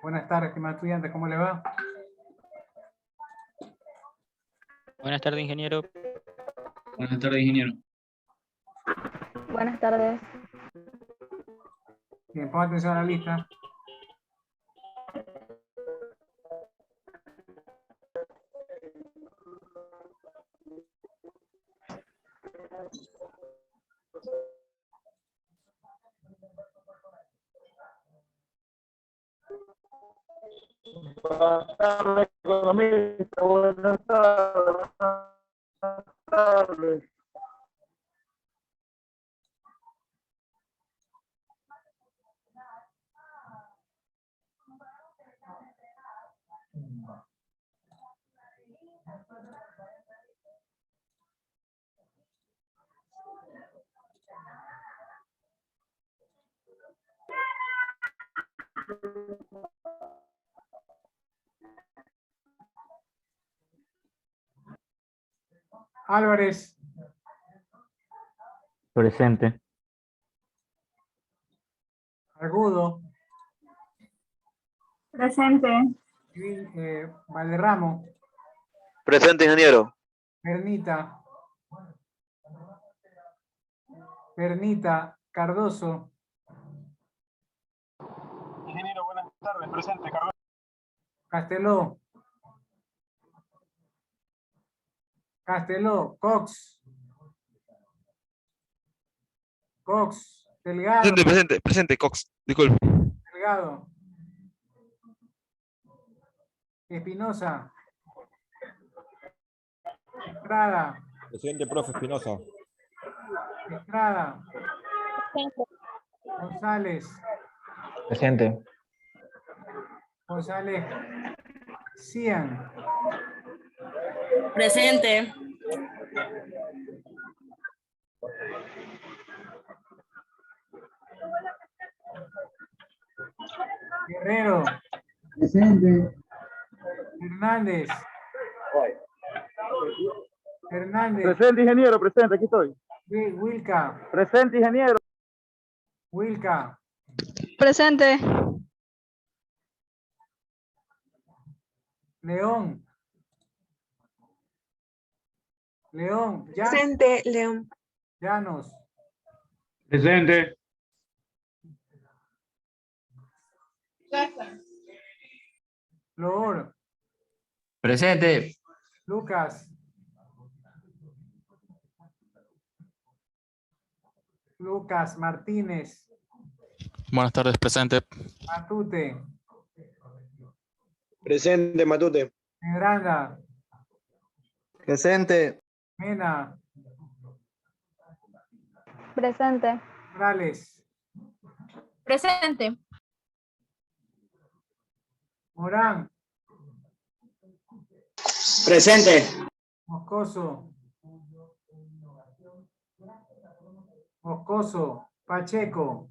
Buenas tardes, estimado estudiante, ¿cómo le va? Buenas tardes, ingeniero. Buenas tardes, ingeniero. Buenas tardes. Bien, ponga atención a la lista. Buenas tardes, economista. Buenas tardes. Buenas tardes. Álvarez, Presente. Argudo, Presente. Valderramo, Presente, ingeniero. Pernita, Cardoso, Ingeniero, buenas tardes. Presente, Carlos. Casteló, Cox, Delgado, Presente, Cox, disculpe. Delgado, Espinosa, Estrada, Presidente, profe Espinosa. González, Presente. Cian, Presente. Guerrero, Presente. Hernández, Presente, ingeniero. Presente, aquí estoy. Wilca, Presente, ingeniero. Presente. León, Presente, León. Llanos, Presente. Loor, Presente. Lucas Martínez, Buenas tardes, presente. Matute, Presente, Matute. Miranda, Presente. Mena, Presente. Morales, Presente. Morán, Presente. Moscoso, Pacheco,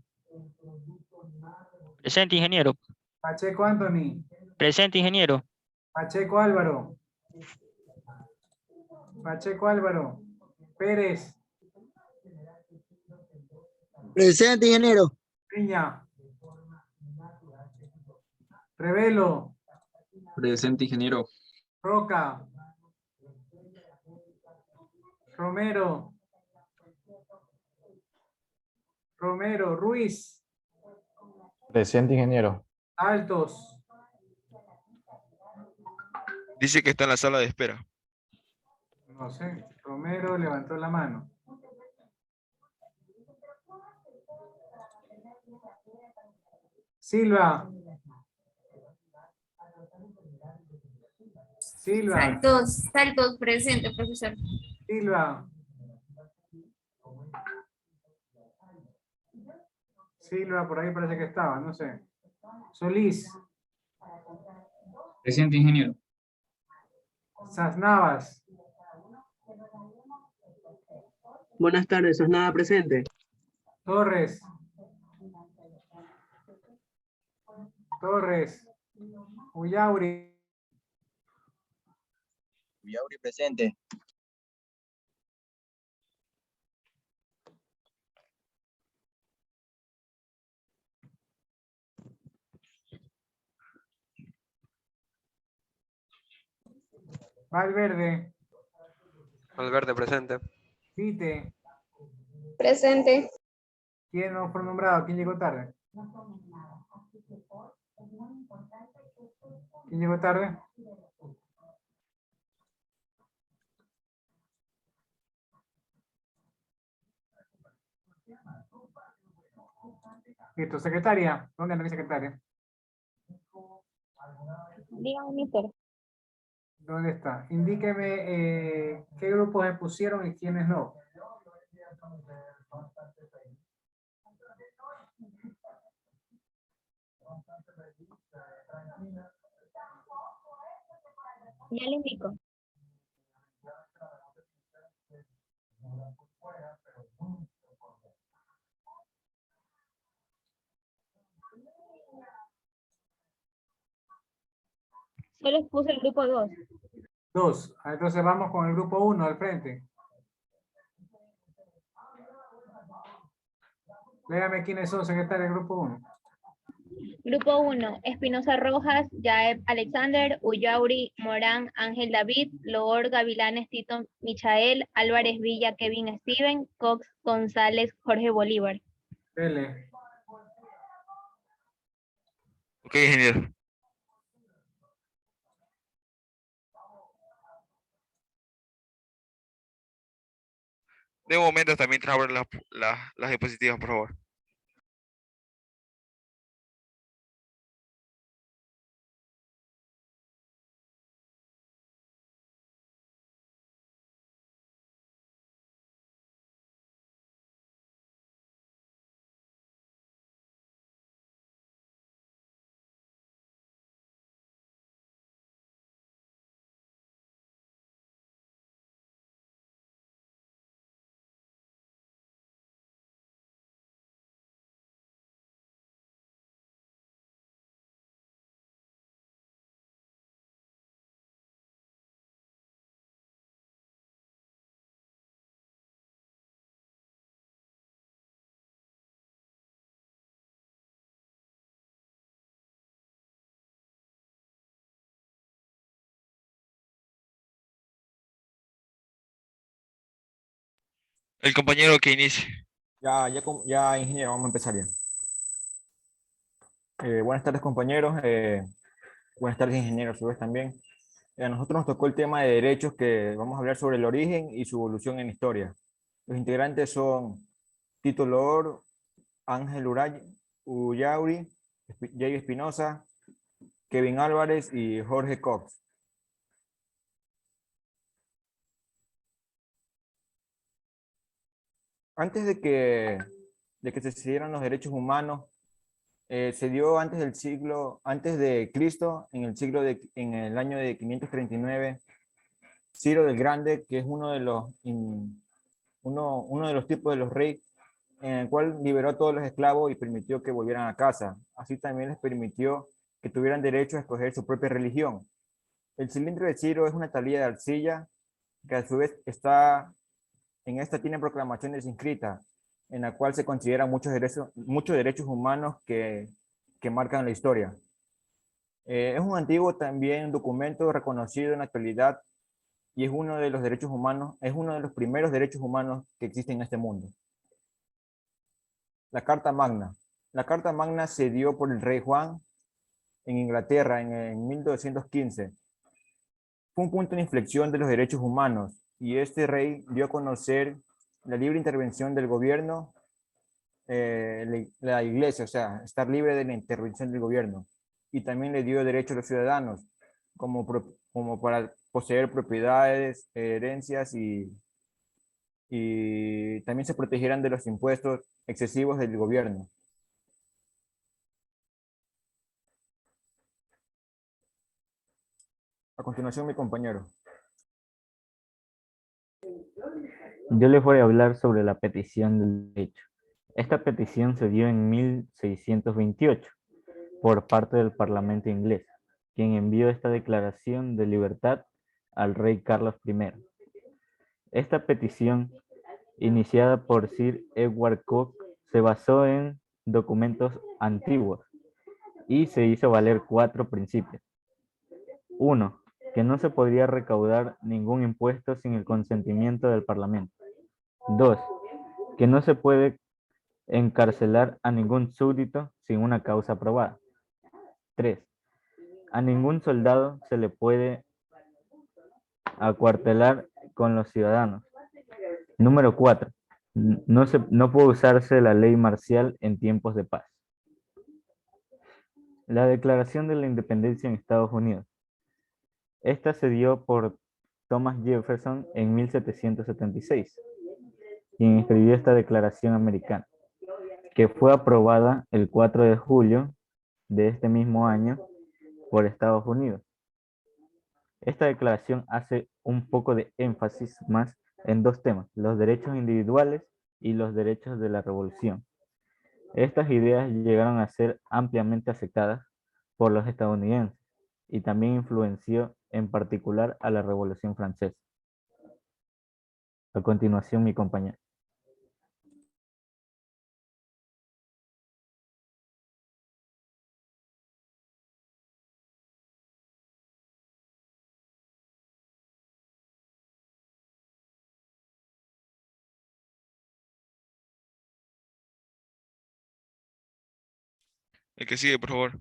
Presente, ingeniero. Pacheco Anthony, Presente, ingeniero. Pacheco Álvaro, Pérez, Presente, ingeniero. Piña, Revelo, Presente, ingeniero. Roca, Romero, Ruiz, Presente, ingeniero. Altos, Dice que está en la sala de espera. no sé, Romero levantó la mano. Silva, Saltos, presente, profesor. Silva, por ahí parece que estaba, no sé. Solís, Presente, ingeniero. Sasnavas, Buenas tardes, ¿sos nada presente? Torres, Ullauri, Villauri, presente. Valverde, Valverde, presente. Vite, Presente. ¿quién no fue nombrado? ¿Quién llegó tarde? ¿Quién llegó tarde? Listo, secretaria. ¿Dónde anda mi secretaria? Dígame, mister. ¿Dónde está? Indíqueme qué grupos se pusieron y quiénes no. Ya le indico. Solo expuse el grupo 2. 2. Entonces vamos con el grupo 1 al frente. Léame quiénes son secretarios del grupo 1. Grupo 1, Espinosa Rojas, Yaeb Alexander, Ullauri, Morán, Ángel David, Loor Gavilanes, Tito Michael, Álvarez Villa, Kevin Steven, Cox González, Jorge Bolívar. Dele. Ok, ingeniero. De momento también trabajar las diapositivas, por favor. El compañero que inicie. Ya, ingeniero, vamos a empezar ya. Buenas tardes, compañeros. Buenas tardes, ingeniero, a su vez también. A nosotros nos tocó el tema de derechos, que vamos a hablar sobre el origen y su evolución en historia. Los integrantes son Tito Loor, Ángel Ullauri, Jay Espinosa, Kevin Álvarez y Jorge Cox. Antes de que se decidieran los derechos humanos, se dio antes de Cristo, en el año de 539, Ciro del Grande, que es uno de los tipos de los reyes, en el cual liberó a todos los esclavos y permitió que volvieran a casa. Así también les permitió que tuvieran derecho a escoger su propia religión. El cilindro de Ciro es una tablilla de arcilla que a su vez tiene proclamaciones inscritas, en la cual se consideran muchos derechos humanos que marcan la historia. Es un antiguo también documento reconocido en la actualidad y es uno de los primeros derechos humanos que existen en este mundo. La Carta Magna. La Carta Magna se dio por el rey Juan en Inglaterra en 1215. Fue un punto de inflexión de los derechos humanos y este rey dio a conocer la libre intervención del gobierno, la iglesia, o sea, estar libre de la intervención del gobierno, y también le dio derecho a los ciudadanos como para poseer propiedades, herencias y también se protegieran de los impuestos excesivos del gobierno. A continuación, mi compañero. Yo les voy a hablar sobre la petición del derecho. Esta petición se dio en 1628 por parte del Parlamento inglés, quien envió esta declaración de libertad al rey Carlos I. Esta petición, iniciada por Sir Edward Coke, se basó en documentos antiguos y se hizo valer 4 principios. 1. que no se podría recaudar ningún impuesto sin el consentimiento del Parlamento. 2. Que no se puede encarcelar a ningún súbdito sin una causa aprobada. 3. A ningún soldado se le puede acuartelar con los ciudadanos. Número 4. No puede usarse la ley marcial en tiempos de paz. La Declaración de la Independencia en Estados Unidos. Esta se dio por Thomas Jefferson en 1776, quien escribió esta Declaración Americana, que fue aprobada el 4 de julio de este mismo año por Estados Unidos. Esta declaración hace un poco de énfasis más en dos temas: los derechos individuales y los derechos de la revolución. Estas ideas llegaron a ser ampliamente aceptadas por los estadounidenses y también influenció en particular a la Revolución Francesa. A continuación, mi compañero. El que sigue, por favor.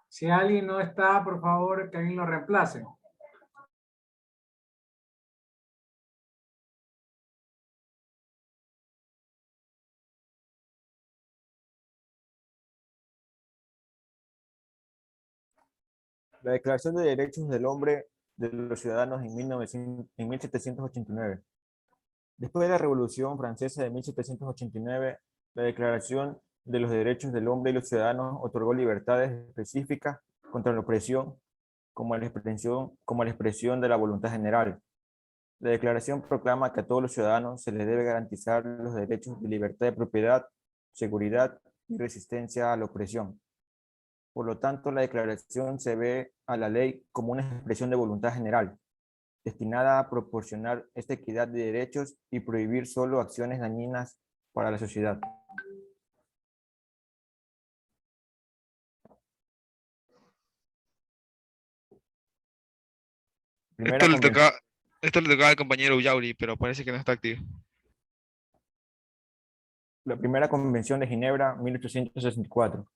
Si alguien no está, por favor, que alguien lo reemplace. La Declaración de Derechos del Hombre de los Ciudadanos en 1789. Después de la Revolución Francesa de 1789, la Declaración de los Derechos del Hombre y los Ciudadanos otorgó libertades específicas contra la opresión como la expresión de la voluntad general. La Declaración proclama que a todos los ciudadanos se les debe garantizar los derechos de libertad de propiedad, seguridad y resistencia a la opresión. Por lo tanto, la Declaración se ve a la ley como una expresión de voluntad general, destinada a proporcionar esta equidad de derechos y prohibir solo acciones dañinas para la sociedad. Esto le tocaba al compañero Ullauri, pero parece que no está activo. La Primera Convención de Ginebra, 1864.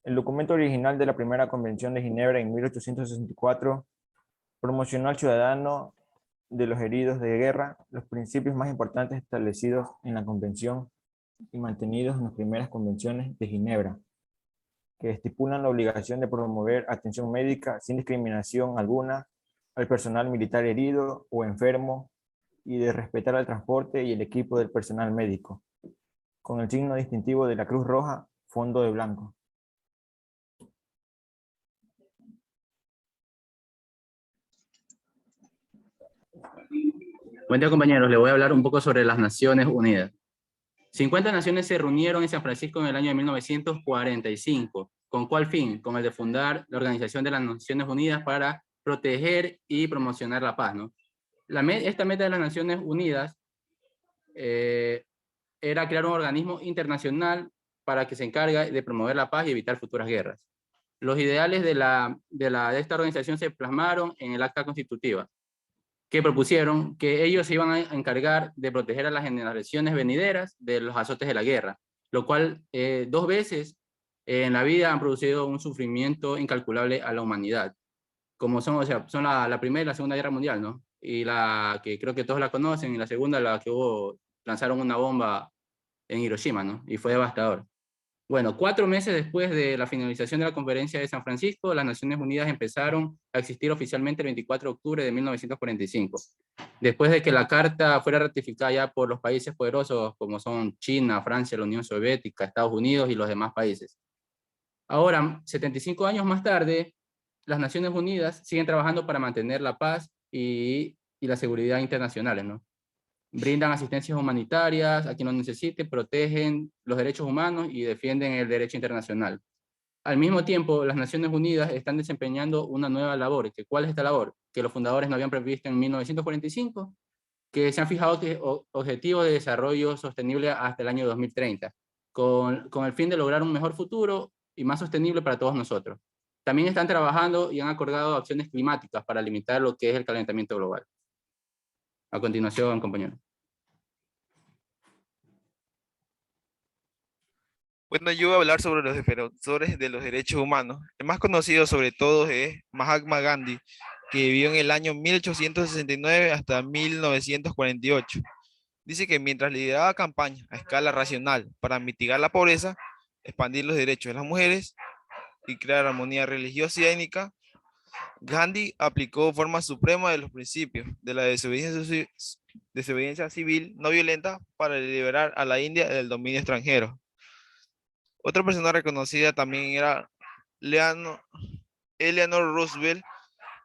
El documento original de la Primera Convención de Ginebra en 1864 promocionó al ciudadano de los heridos de guerra los principios más importantes establecidos en la Convención y mantenidos en las primeras convenciones de Ginebra, que estipulan la obligación de promover atención médica sin discriminación alguna al personal militar herido o enfermo y de respetar el transporte y el equipo del personal médico, con el signo distintivo de la Cruz Roja, fondo de blanco. Buen día, compañeros. Les voy a hablar un poco sobre las Naciones Unidas. 50 naciones se reunieron en San Francisco en el año de 1945. ¿Con cuál fin? Con el de fundar la Organización de las Naciones Unidas para proteger y promocionar la paz, ¿no? Esta meta de las Naciones Unidas era crear un organismo internacional para que se encargue de promover la paz y evitar futuras guerras. Los ideales de esta organización se plasmaron en el Acta Constitutiva, que propusieron que ellos se iban a encargar de proteger a las generaciones venideras de los azotes de la guerra, lo cual 2 veces en la vida han producido un sufrimiento incalculable a la humanidad, como son la Primera y la Segunda Guerra Mundial, ¿no? Y la que creo que todos la conocen, y la segunda, la que lanzaron una bomba en Hiroshima, ¿no? Y fue devastador. Bueno, 4 meses después de la finalización de la Conferencia de San Francisco, las Naciones Unidas empezaron a existir oficialmente el 24 de octubre de 1945, después de que la Carta fuera ratificada ya por los países poderosos como son China, Francia, la Unión Soviética, Estados Unidos y los demás países. Ahora, 75 años más tarde, las Naciones Unidas siguen trabajando para mantener la paz y la seguridad internacionales, ¿no? Brindan asistencias humanitarias a quien lo necesite, protegen los derechos humanos y defienden el derecho internacional. Al mismo tiempo, las Naciones Unidas están desempeñando una nueva labor. ¿Cuál es esta labor? Que los fundadores no habían previsto en 1945, que se han fijado que objetivos de desarrollo sostenible hasta el año 2030, con el fin de lograr un mejor futuro y más sostenible para todos nosotros. También están trabajando y han acordado acciones climáticas para limitar lo que es el calentamiento global. A continuación, compañero. Bueno, yo voy a hablar sobre los defensores de los derechos humanos. El más conocido sobre todo es Mahatma Gandhi, que vivió en el año 1869 hasta 1948. Dice que mientras lideraba campañas a escala racional para mitigar la pobreza, expandir los derechos de las mujeres y crear armonía religiosa y étnica, Gandhi aplicó forma suprema de los principios de la desobediencia civil no violenta para liberar a la India del dominio extranjero. Otra persona reconocida también era Eleanor Roosevelt.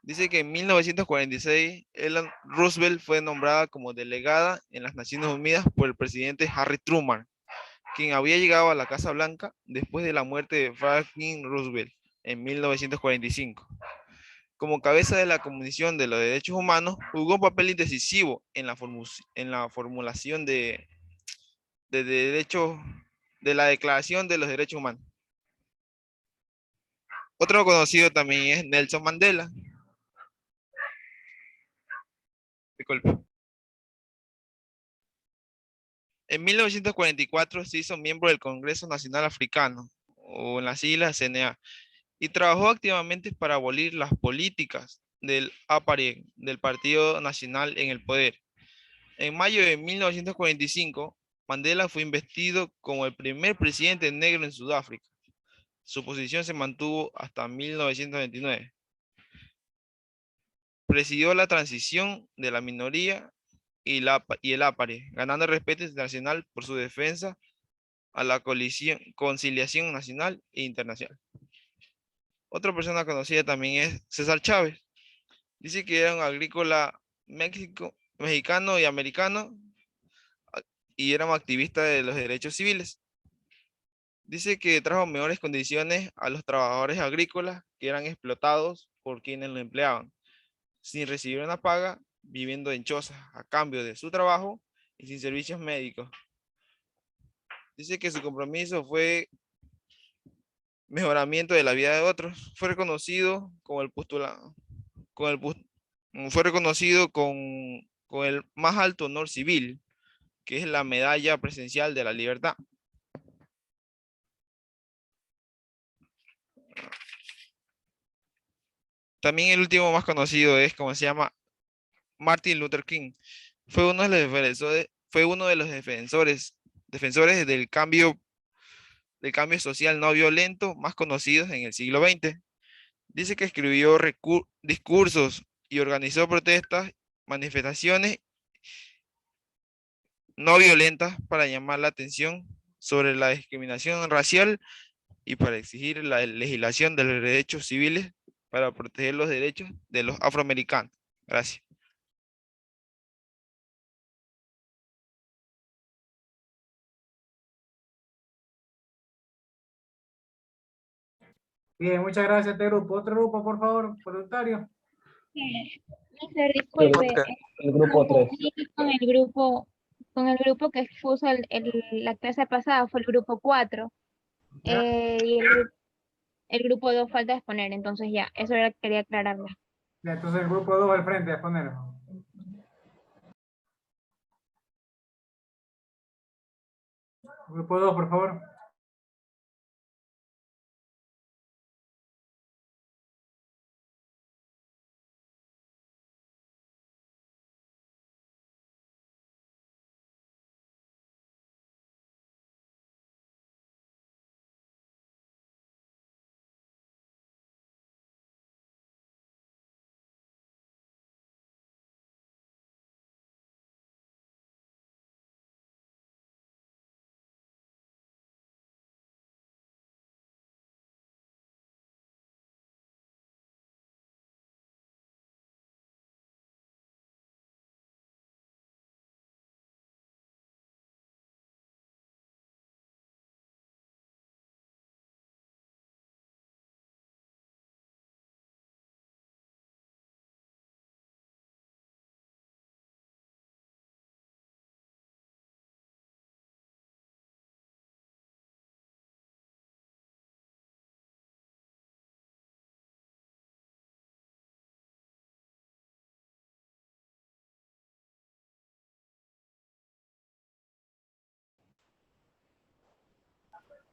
Dice que en 1946 Eleanor Roosevelt fue nombrada como delegada en las Naciones Unidas por el presidente Harry Truman, quien había llegado a la Casa Blanca después de la muerte de Franklin Roosevelt en 1945. Como cabeza de la Comisión de los Derechos Humanos, jugó un papel decisivo en la formulación de derechos de la Declaración de los Derechos Humanos. Otro conocido también es Nelson Mandela. Disculpe. En 1944 se hizo miembro del Congreso Nacional Africano, o en las siglas CNA, y trabajó activamente para abolir las políticas del apartheid, del Partido Nacional en el poder. En mayo de 1945, Mandela fue investido como el primer presidente negro en Sudáfrica. Su posición se mantuvo hasta 1929. Presidió la transición de la minoría y el apartheid, ganando el respeto internacional por su defensa a la conciliación nacional e internacional. Otra persona conocida también es César Chávez. Dice que era un agrícola mexicano y americano y era un activista de los derechos civiles. Dice que trajo mejores condiciones a los trabajadores agrícolas que eran explotados por quienes lo empleaban, sin recibir una paga, viviendo en chozas a cambio de su trabajo y sin servicios médicos. Dice que su compromiso fue mejoramiento de la vida de otros. Fue reconocido con el más alto honor civil, que es la Medalla Presidencial de la Libertad. También el último más conocido es, como se llama, Martin Luther King. Fue uno de los defensores del cambio social no violento más conocidos en el siglo XX. Dice que escribió discursos y organizó protestas, manifestaciones no violentas para llamar la atención sobre la discriminación racial y para exigir la legislación de los derechos civiles para proteger los derechos de los afroamericanos. Gracias. Bien, muchas gracias a este grupo. Otro grupo, por favor, voluntario. Mister, disculpe, El grupo 3. con el grupo que expuso la clase pasada fue el grupo 4. Ya. Y el grupo 2 falta exponer, entonces ya, eso era quería aclararlo. Ya, entonces el grupo 2 al frente, a poner. Grupo 2, por favor.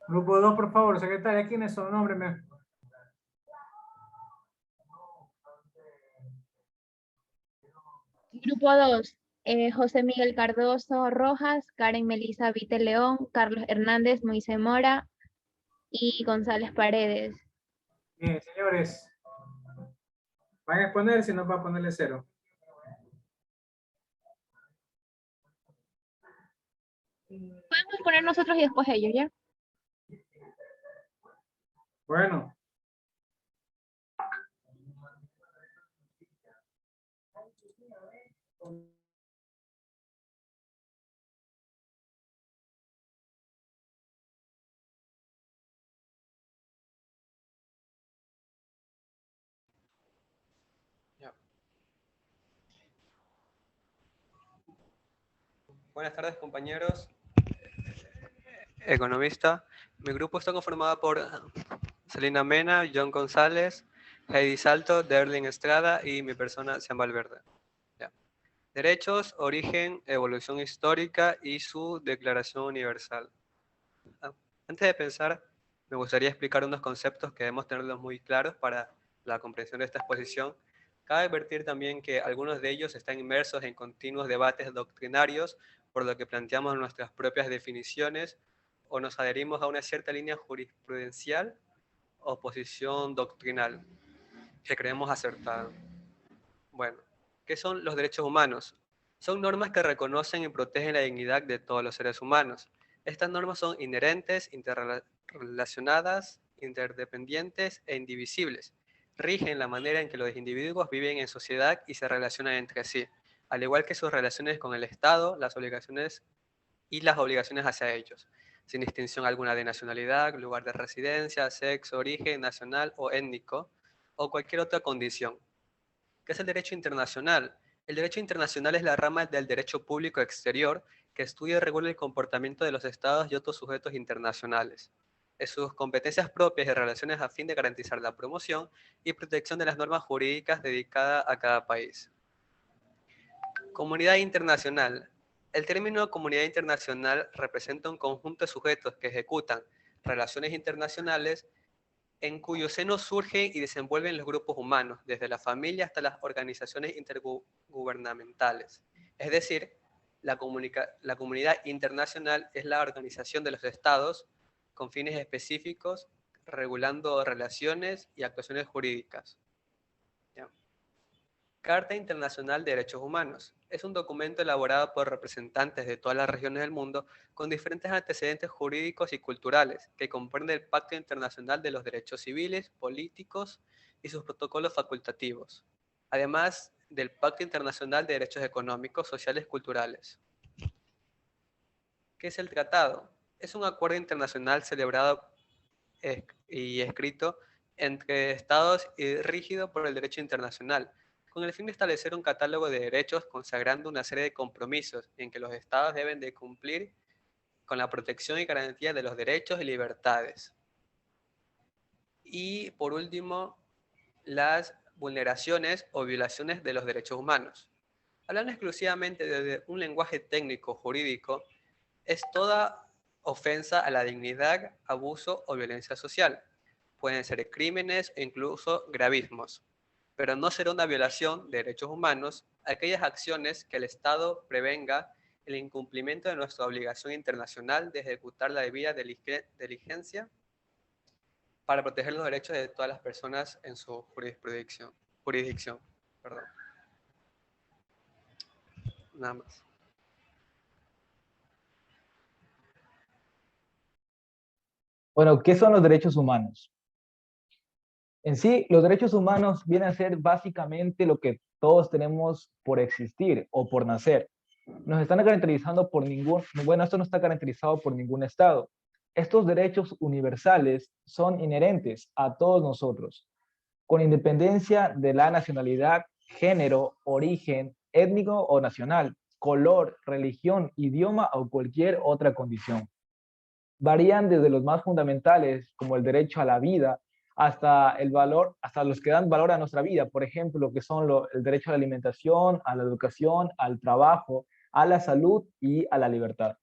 Grupo 2, por favor, secretaria, ¿quiénes son? Nómbreme. Grupo 2, José Miguel Cardoso Rojas, Karen Melisa Vite León, Carlos Hernández Moisés Mora y González Paredes. Bien, señores. Van a exponer, si no va a ponerle 0. Podemos poner nosotros y después ellos, ¿ya? Bueno. Buenas tardes, compañeros. Economista. Mi grupo está conformado por Celina Mena, John González, Heidi Salto, Derlin Estrada y mi persona, Sean Valverde. Ya. Derechos, origen, evolución histórica y su declaración universal. Antes de pensar, me gustaría explicar unos conceptos que debemos tenerlos muy claros para la comprensión de esta exposición. Cabe advertir también que algunos de ellos están inmersos en continuos debates doctrinarios, por lo que planteamos nuestras propias definiciones o nos adherimos a una cierta línea jurisprudencial o posición doctrinal que creemos acertada. Bueno, ¿qué son los derechos humanos? Son normas que reconocen y protegen la dignidad de todos los seres humanos. Estas normas son inherentes, interrelacionadas, interdependientes e indivisibles. Rigen la manera en que los individuos viven en sociedad y se relacionan entre sí, al igual que sus relaciones con el Estado, las obligaciones hacia ellos, sin distinción alguna de nacionalidad, lugar de residencia, sexo, origen nacional o étnico, o cualquier otra condición. ¿Qué es el derecho internacional? El derecho internacional es la rama del derecho público exterior que estudia y regula el comportamiento de los estados y otros sujetos internacionales. Es sus competencias propias y relaciones a fin de garantizar la promoción y protección de las normas jurídicas dedicadas a cada país. Comunidad internacional. El término comunidad internacional representa un conjunto de sujetos que ejecutan relaciones internacionales en cuyo seno surgen y desenvuelven los grupos humanos, desde la familia hasta las organizaciones intergubernamentales. Es decir, la comunidad internacional es la organización de los estados con fines específicos, regulando relaciones y actuaciones jurídicas. ¿Ya? Carta Internacional de Derechos Humanos. Es un documento elaborado por representantes de todas las regiones del mundo con diferentes antecedentes jurídicos y culturales que comprende el Pacto Internacional de los Derechos Civiles, Políticos y sus protocolos facultativos, además del Pacto Internacional de Derechos Económicos, Sociales y Culturales. ¿Qué es el tratado? Es un acuerdo internacional celebrado y escrito entre estados y rígido por el derecho internacional, con el fin de establecer un catálogo de derechos consagrando una serie de compromisos en que los estados deben de cumplir con la protección y garantía de los derechos y libertades. Y por último, las vulneraciones o violaciones de los derechos humanos. Hablando exclusivamente de un lenguaje técnico jurídico, es toda ofensa a la dignidad, abuso o violencia social. Pueden ser crímenes e incluso gravísimos, pero no será una violación de derechos humanos aquellas acciones que el Estado prevenga el incumplimiento de nuestra obligación internacional de ejecutar la debida diligencia para proteger los derechos de todas las personas en su jurisdicción. Perdón. Nada más. Bueno, ¿qué son los derechos humanos? En sí, los derechos humanos vienen a ser básicamente lo que todos tenemos por existir o por nacer. Nos están caracterizando por esto no está caracterizado por ningún estado. Estos derechos universales son inherentes a todos nosotros, con independencia de la nacionalidad, género, origen, étnico o nacional, color, religión, idioma o cualquier otra condición. Varían desde los más fundamentales, como el derecho a la vida, hasta los que dan valor a nuestra vida, por ejemplo, lo que son el derecho a la alimentación, a la educación, al trabajo, a la salud y a la libertad.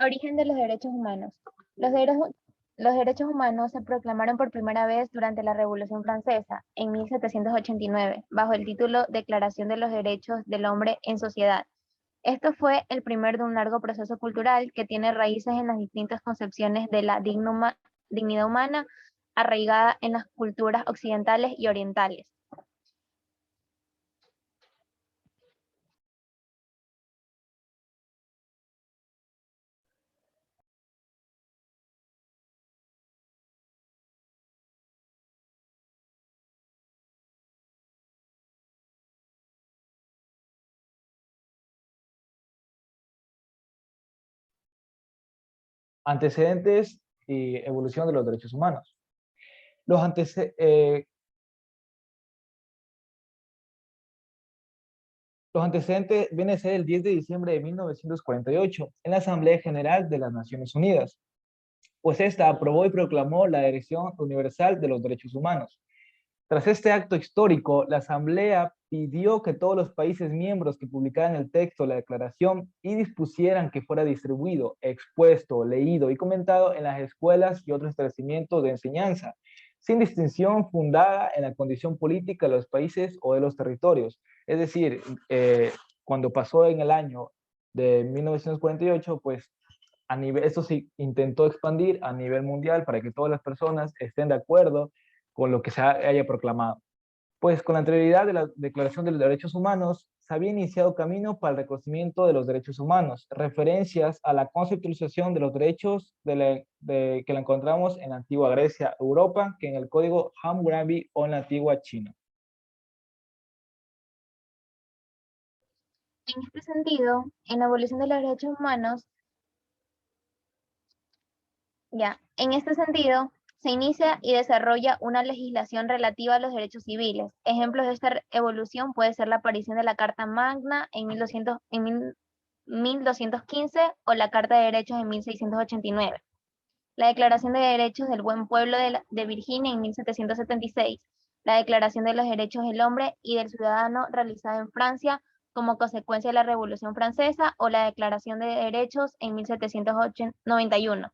Origen de los derechos humanos. Los derechos humanos se proclamaron por primera vez durante la Revolución Francesa, en 1789, bajo el título Declaración de los Derechos del Hombre en Sociedad. Esto fue el primer de un largo proceso cultural que tiene raíces en las distintas concepciones de la dignidad humana arraigada en las culturas occidentales y orientales. Antecedentes y evolución de los derechos humanos. Los antecedentes viene a ser el 10 de diciembre de 1948 en la Asamblea General de las Naciones Unidas, pues esta aprobó y proclamó la Declaración Universal de los Derechos Humanos. Tras este acto histórico, la Asamblea pidió que todos los países miembros que publicaran el texto de la declaración y dispusieran que fuera distribuido, expuesto, leído y comentado en las escuelas y otros establecimientos de enseñanza, sin distinción fundada en la condición política de los países o de los territorios. Es decir, cuando pasó en el año de 1948, pues esto se intentó expandir a nivel mundial para que todas las personas estén de acuerdo con lo que se haya proclamado. Pues con la anterioridad de la Declaración de los Derechos Humanos, se había iniciado camino para el reconocimiento de los derechos humanos, referencias a la conceptualización de los derechos que la encontramos en la antigua Grecia, Europa, que en el código Hammurabi o en la antigua China. En este sentido, en la evolución de los derechos humanos, se inicia y desarrolla una legislación relativa a los derechos civiles. Ejemplos de esta evolución puede ser la aparición de la Carta Magna en 1215 o la Carta de Derechos en 1689. La Declaración de Derechos del Buen Pueblo de Virginia en 1776. La Declaración de los Derechos del Hombre y del Ciudadano realizada en Francia como consecuencia de la Revolución Francesa, o la Declaración de Derechos en 1791,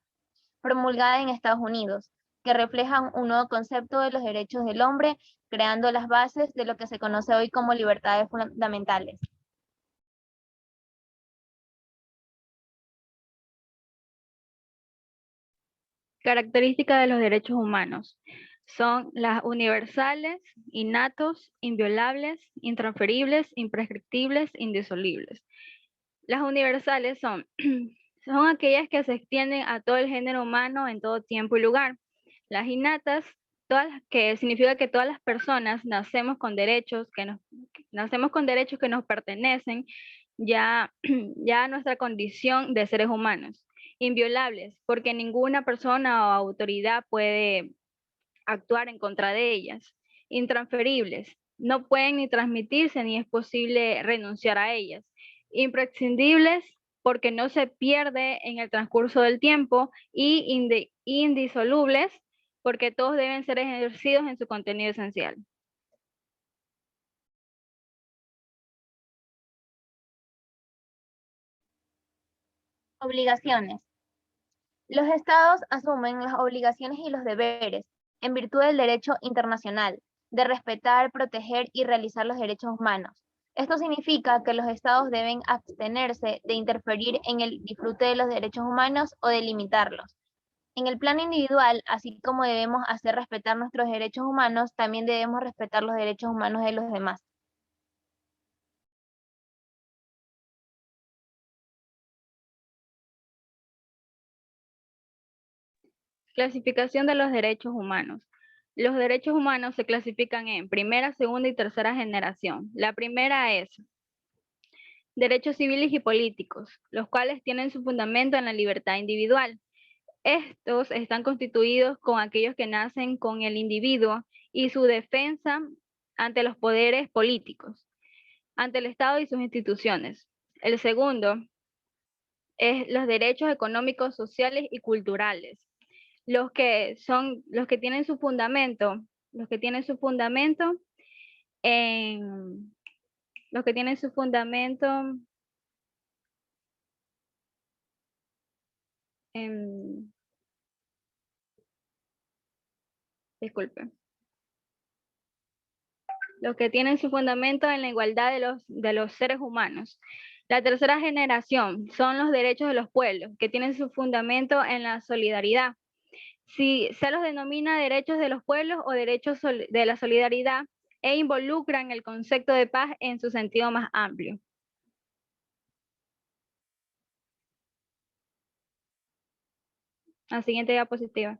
promulgada en Estados Unidos, que reflejan un nuevo concepto de los derechos del hombre, creando las bases de lo que se conoce hoy como libertades fundamentales. Características de los derechos humanos. Son las universales, innatos, inviolables, intransferibles, imprescriptibles, indisolubles. Las universales son aquellas que se extienden a todo el género humano en todo tiempo y lugar. Las innatas, que significa que todas las personas nacemos con derechos que nos pertenecen ya a nuestra condición de seres humanos. Inviolables, porque ninguna persona o autoridad puede actuar en contra de ellas. Intransferibles, no pueden ni transmitirse ni es posible renunciar a ellas. Imprescindibles, porque no se pierde en el transcurso del tiempo, y indisolubles, porque todos deben ser ejercidos en su contenido esencial. Obligaciones. Los estados asumen las obligaciones y los deberes, en virtud del derecho internacional, de respetar, proteger y realizar los derechos humanos. Esto significa que los estados deben abstenerse de interferir en el disfrute de los derechos humanos o de limitarlos. En el plano individual, así como debemos hacer respetar nuestros derechos humanos, también debemos respetar los derechos humanos de los demás. Clasificación de los derechos humanos. Los derechos humanos se clasifican en primera, segunda y tercera generación. La primera es derechos civiles y políticos, los cuales tienen su fundamento en la libertad individual. Estos están constituidos con aquellos que nacen con el individuo y su defensa ante los poderes políticos, ante el Estado y sus instituciones. El segundo es los derechos económicos, sociales y culturales, los que tienen su fundamento en Disculpe. Los que tienen su fundamento en la igualdad de los seres humanos. La tercera generación son los derechos de los pueblos, que tienen su fundamento en la solidaridad. Si se los denomina derechos de los pueblos o derechos de la solidaridad, e involucran el concepto de paz en su sentido más amplio. La siguiente diapositiva.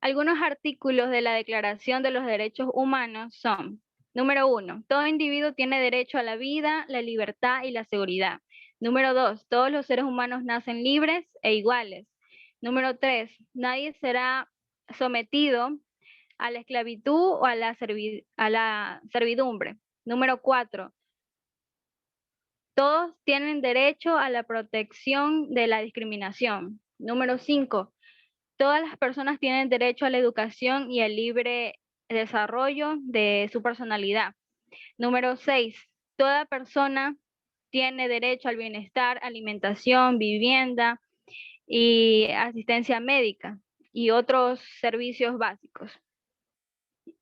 Algunos artículos de la Declaración de los Derechos Humanos son: número 1, todo individuo tiene derecho a la vida, la libertad y la seguridad. Número 2, todos los seres humanos nacen libres e iguales. Número 3, nadie será sometido a la esclavitud o a la servidumbre. Número 4, todos tienen derecho a la protección de la discriminación. Número 5, todas las personas tienen derecho a la educación y al libre desarrollo de su personalidad. Número 6, toda persona tiene derecho al bienestar, alimentación, vivienda y asistencia médica y otros servicios básicos.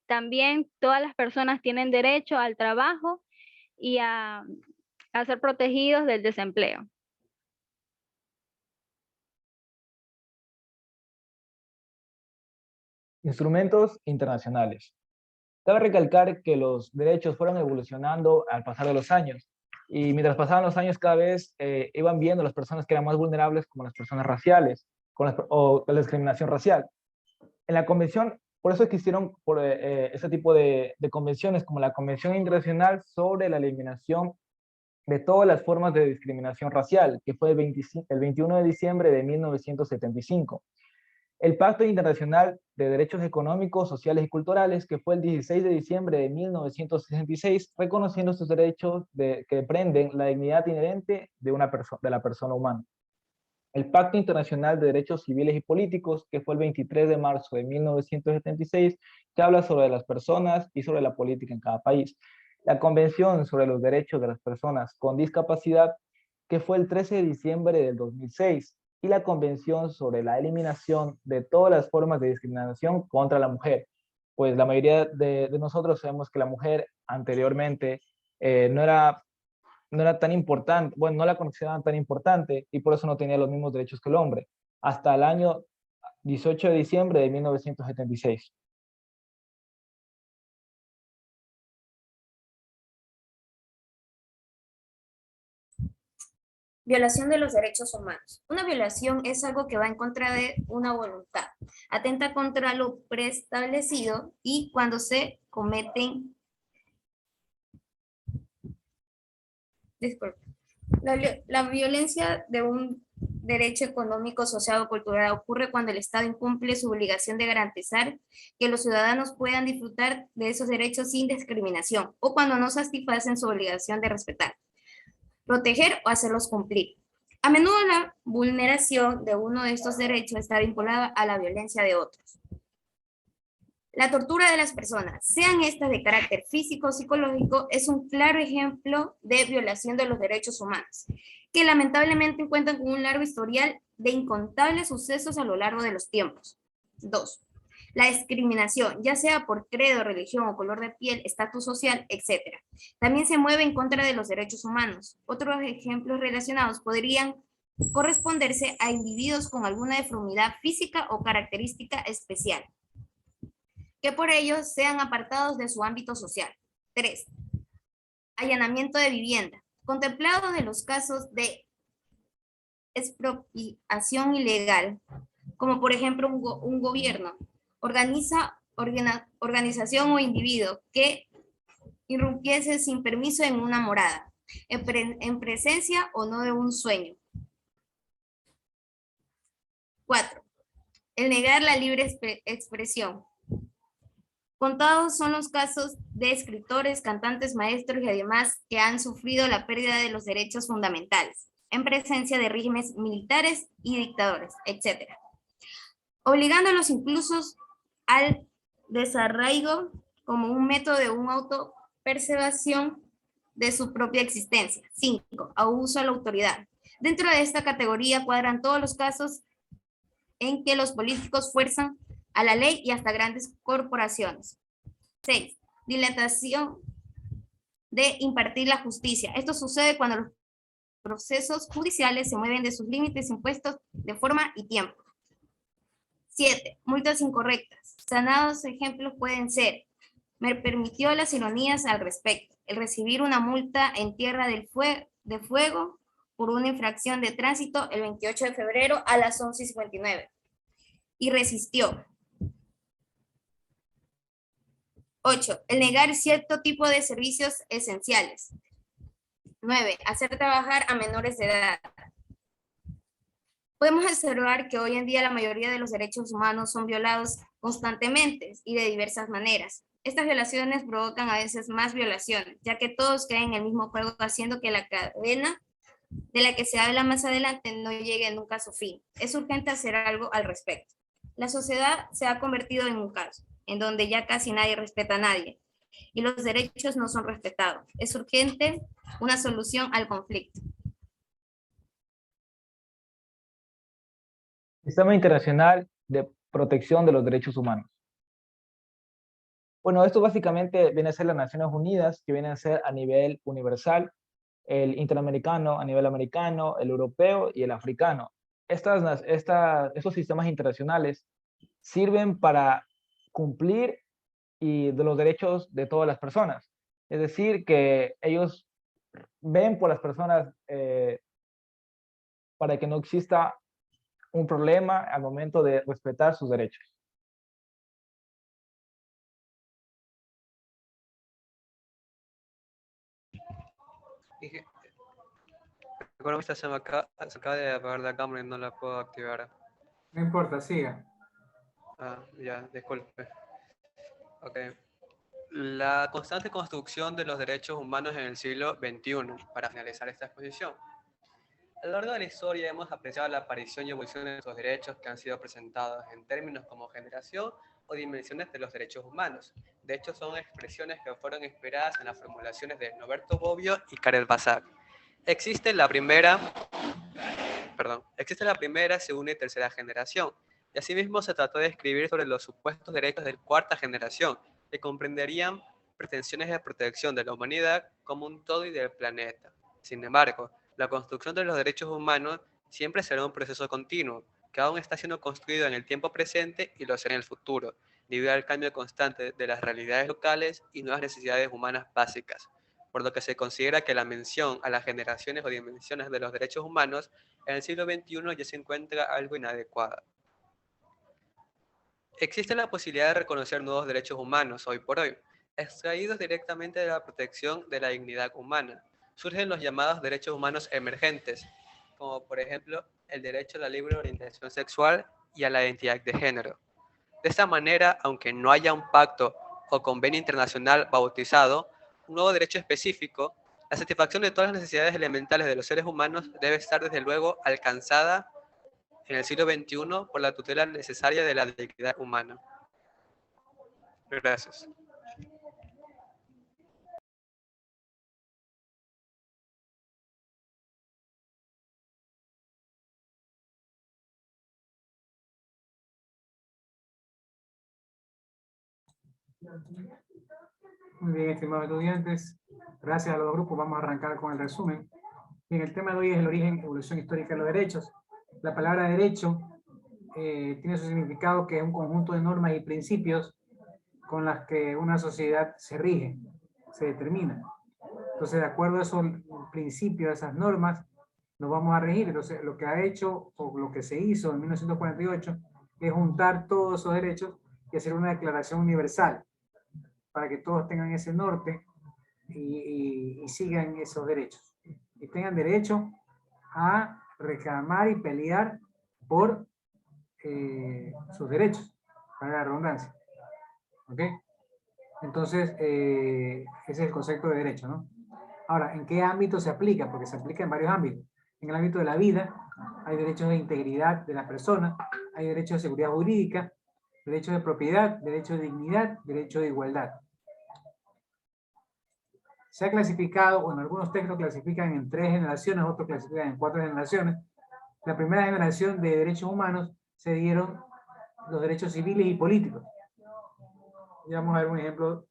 También todas las personas tienen derecho al trabajo y a ser protegidos del desempleo. Instrumentos internacionales. Cabe recalcar que los derechos fueron evolucionando al pasar de los años, y mientras pasaban los años cada vez iban viendo las personas que eran más vulnerables como las personas raciales o la discriminación racial. En la convención, por eso existieron ese tipo de convenciones como la Convención Internacional sobre la Eliminación de todas las formas de discriminación racial, que fue el 21 de diciembre de 1975. El Pacto Internacional de Derechos Económicos, Sociales y Culturales, que fue el 16 de diciembre de 1966, reconociendo estos derechos que prenden la dignidad inherente de la persona humana. El Pacto Internacional de Derechos Civiles y Políticos, que fue el 23 de marzo de 1976, que habla sobre las personas y sobre la política en cada país. La Convención sobre los Derechos de las Personas con Discapacidad, que fue el 13 de diciembre del 2006, y la Convención sobre la Eliminación de todas las formas de discriminación contra la mujer. Pues la mayoría de nosotros sabemos que la mujer anteriormente no era tan importante, bueno, no la consideraban tan importante, y por eso no tenía los mismos derechos que el hombre, hasta el año 18 de diciembre de 1976. Violación de los derechos humanos. Una violación es algo que va en contra de una voluntad, atenta contra lo preestablecido y cuando se cometen... Disculpe. La violencia de un derecho económico, social o cultural ocurre cuando el Estado incumple su obligación de garantizar que los ciudadanos puedan disfrutar de esos derechos sin discriminación o cuando no satisfacen su obligación de respetar, proteger o hacerlos cumplir. A menudo la vulneración de uno de estos derechos está vinculada a la violencia de otros. La tortura de las personas, sean estas de carácter físico o psicológico, es un claro ejemplo de violación de los derechos humanos, que lamentablemente cuentan con un largo historial de incontables sucesos a lo largo de los tiempos. 2. La discriminación, ya sea por credo, religión o color de piel, estatus social, etc. También se mueve en contra de los derechos humanos. Otros ejemplos relacionados podrían corresponderse a individuos con alguna deformidad física o característica especial, que por ello sean apartados de su ámbito social. 3. Allanamiento de vivienda. Contemplado de los casos de expropiación ilegal, como por ejemplo un gobierno, organización o individuo que irrumpiese sin permiso en una morada, en presencia o no de un sueño. 4. El negar la libre expresión. Contados son los casos de escritores, cantantes, maestros y además que han sufrido la pérdida de los derechos fundamentales en presencia de regímenes militares y dictadores, etc. Obligándolos incluso al desarraigo como un método de una autopreservación de su propia existencia. 5. Abuso a la autoridad. Dentro de esta categoría cuadran todos los casos en que los políticos fuerzan a la ley y hasta grandes corporaciones. 6. Dilatación de impartir la justicia. Esto sucede cuando los procesos judiciales se mueven de sus límites impuestos de forma y tiempo. 7. Multas incorrectas. Sanados ejemplos pueden ser: me permitió las ironías al respecto, el recibir una multa en Tierra de Fuego por una infracción de tránsito el 28 de febrero a las 11:59 y resistió. 8. El negar cierto tipo de servicios esenciales. 9. Hacer trabajar a menores de edad. Podemos observar que hoy en día la mayoría de los derechos humanos son violados constantemente y de diversas maneras. Estas violaciones provocan a veces más violaciones, ya que todos caen en el mismo juego, haciendo que la cadena de la que se habla más adelante no llegue nunca a su fin. Es urgente hacer algo al respecto. La sociedad se ha convertido en un caos, en donde ya casi nadie respeta a nadie y los derechos no son respetados. Es urgente una solución al conflicto. Sistema Internacional de Protección de los Derechos Humanos. Bueno, esto básicamente viene a ser las Naciones Unidas, que viene a ser a nivel universal, el interamericano a nivel americano, el europeo y el africano. Estos sistemas internacionales sirven para cumplir de los derechos de todas las personas. Es decir, que ellos ven por las personas para que no exista un problema al momento de respetar sus derechos. Economista, se acaba de apagar la cámara y no la puedo activar. No importa, siga. Ah, ya, disculpe. Ok. La constante construcción de los derechos humanos en el siglo XXI, para finalizar esta exposición. A lo largo de la historia hemos apreciado la aparición y evolución de estos derechos que han sido presentados en términos como generación o dimensiones de los derechos humanos. De hecho, son expresiones que fueron inspiradas en las formulaciones de Norberto Bobbio y Karel Basak. Existe la primera, segunda y tercera generación, y asimismo se trató de escribir sobre los supuestos derechos de cuarta generación, que comprenderían pretensiones de protección de la humanidad como un todo y del planeta. Sin embargo, la construcción de los derechos humanos siempre será un proceso continuo, que aún está siendo construido en el tiempo presente y lo será en el futuro, debido al cambio constante de las realidades locales y nuevas necesidades humanas básicas, por lo que se considera que la mención a las generaciones o dimensiones de los derechos humanos en el siglo XXI ya se encuentra algo inadecuada. Existe la posibilidad de reconocer nuevos derechos humanos hoy por hoy, extraídos directamente de la protección de la dignidad humana. Surgen los llamados derechos humanos emergentes, como por ejemplo el derecho a la libre orientación sexual y a la identidad de género. De esta manera, aunque no haya un pacto o convenio internacional bautizado, un nuevo derecho específico, la satisfacción de todas las necesidades elementales de los seres humanos debe estar desde luego alcanzada en el siglo XXI por la tutela necesaria de la dignidad humana. Gracias. Muy bien, estimados estudiantes. Gracias a los grupos. Vamos a arrancar con el resumen. Bien, el tema de hoy es el origen y evolución histórica de los derechos. La palabra derecho tiene su significado, que es un conjunto de normas y principios con las que una sociedad se rige, se determina. Entonces, de acuerdo a esos principios, a esas normas, nos vamos a regir. Entonces, lo que ha hecho, o lo que se hizo en 1948, es juntar todos esos derechos y hacer una declaración universal, para que todos tengan ese norte y sigan esos derechos. Y tengan derecho a reclamar y pelear por sus derechos, para la redundancia. ¿Ok? Entonces, ese es el concepto de derecho, ¿no? Ahora, ¿en qué ámbito se aplica? Porque se aplica en varios ámbitos. En el ámbito de la vida, hay derechos de integridad de la persona, hay derechos de seguridad jurídica, derechos de propiedad, derecho de dignidad, derecho de igualdad. Se ha clasificado, o en algunos textos clasifican en 3 generaciones, otros clasifican en 4 generaciones. La primera generación de derechos humanos se dieron los derechos civiles y políticos. Ya vamos a ver un ejemplo.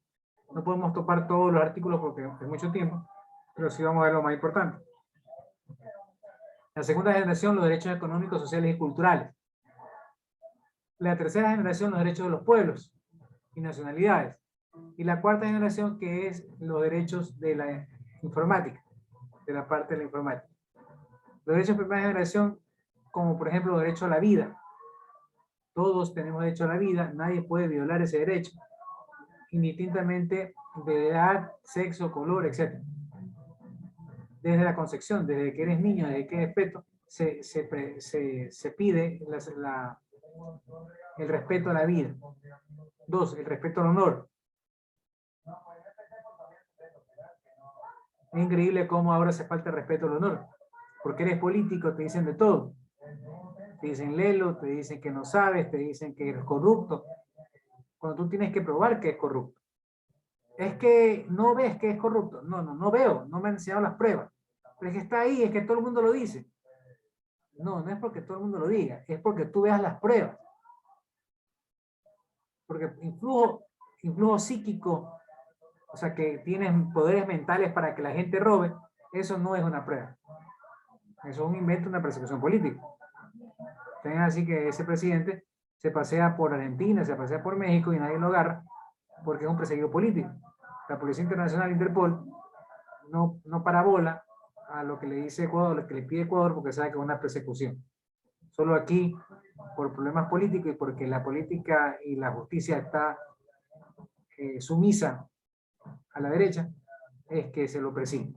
No podemos topar todos los artículos porque es mucho tiempo, pero sí vamos a ver lo más importante. La segunda generación, los derechos económicos, sociales y culturales. La tercera generación, los derechos de los pueblos y nacionalidades. Y la cuarta generación, que es los derechos de la informática, de la parte de la informática. Los derechos de primera generación, como por ejemplo el derecho a la vida. Todos tenemos derecho a la vida, nadie puede violar ese derecho, indistintamente de edad, sexo, color, etc. Desde la concepción, desde que eres niño, desde que eres feto, se pide el respeto a la vida. 2, el respeto al honor. Es increíble cómo ahora se falta el respeto al honor. Porque eres político, te dicen de todo. Te dicen lelo, te dicen que no sabes, te dicen que eres corrupto. Cuando tú tienes que probar que es corrupto. Es que no ves que es corrupto. No veo, no me han enseñado las pruebas. Pero es que está ahí, es que todo el mundo lo dice. No es porque todo el mundo lo diga, es porque tú veas las pruebas. Porque influjo psíquico, o sea, que tienes poderes mentales para que la gente robe, eso no es una prueba. Eso es un invento, una persecución política. Tengan así que ese presidente se pasea por Argentina, se pasea por México y nadie lo agarra porque es un perseguido político. La Policía Internacional Interpol no parabola a lo que le dice Ecuador, lo que le pide Ecuador, porque sabe que es una persecución. Solo aquí, por problemas políticos y porque la política y la justicia está sumisa a la derecha, es que se lo persigue.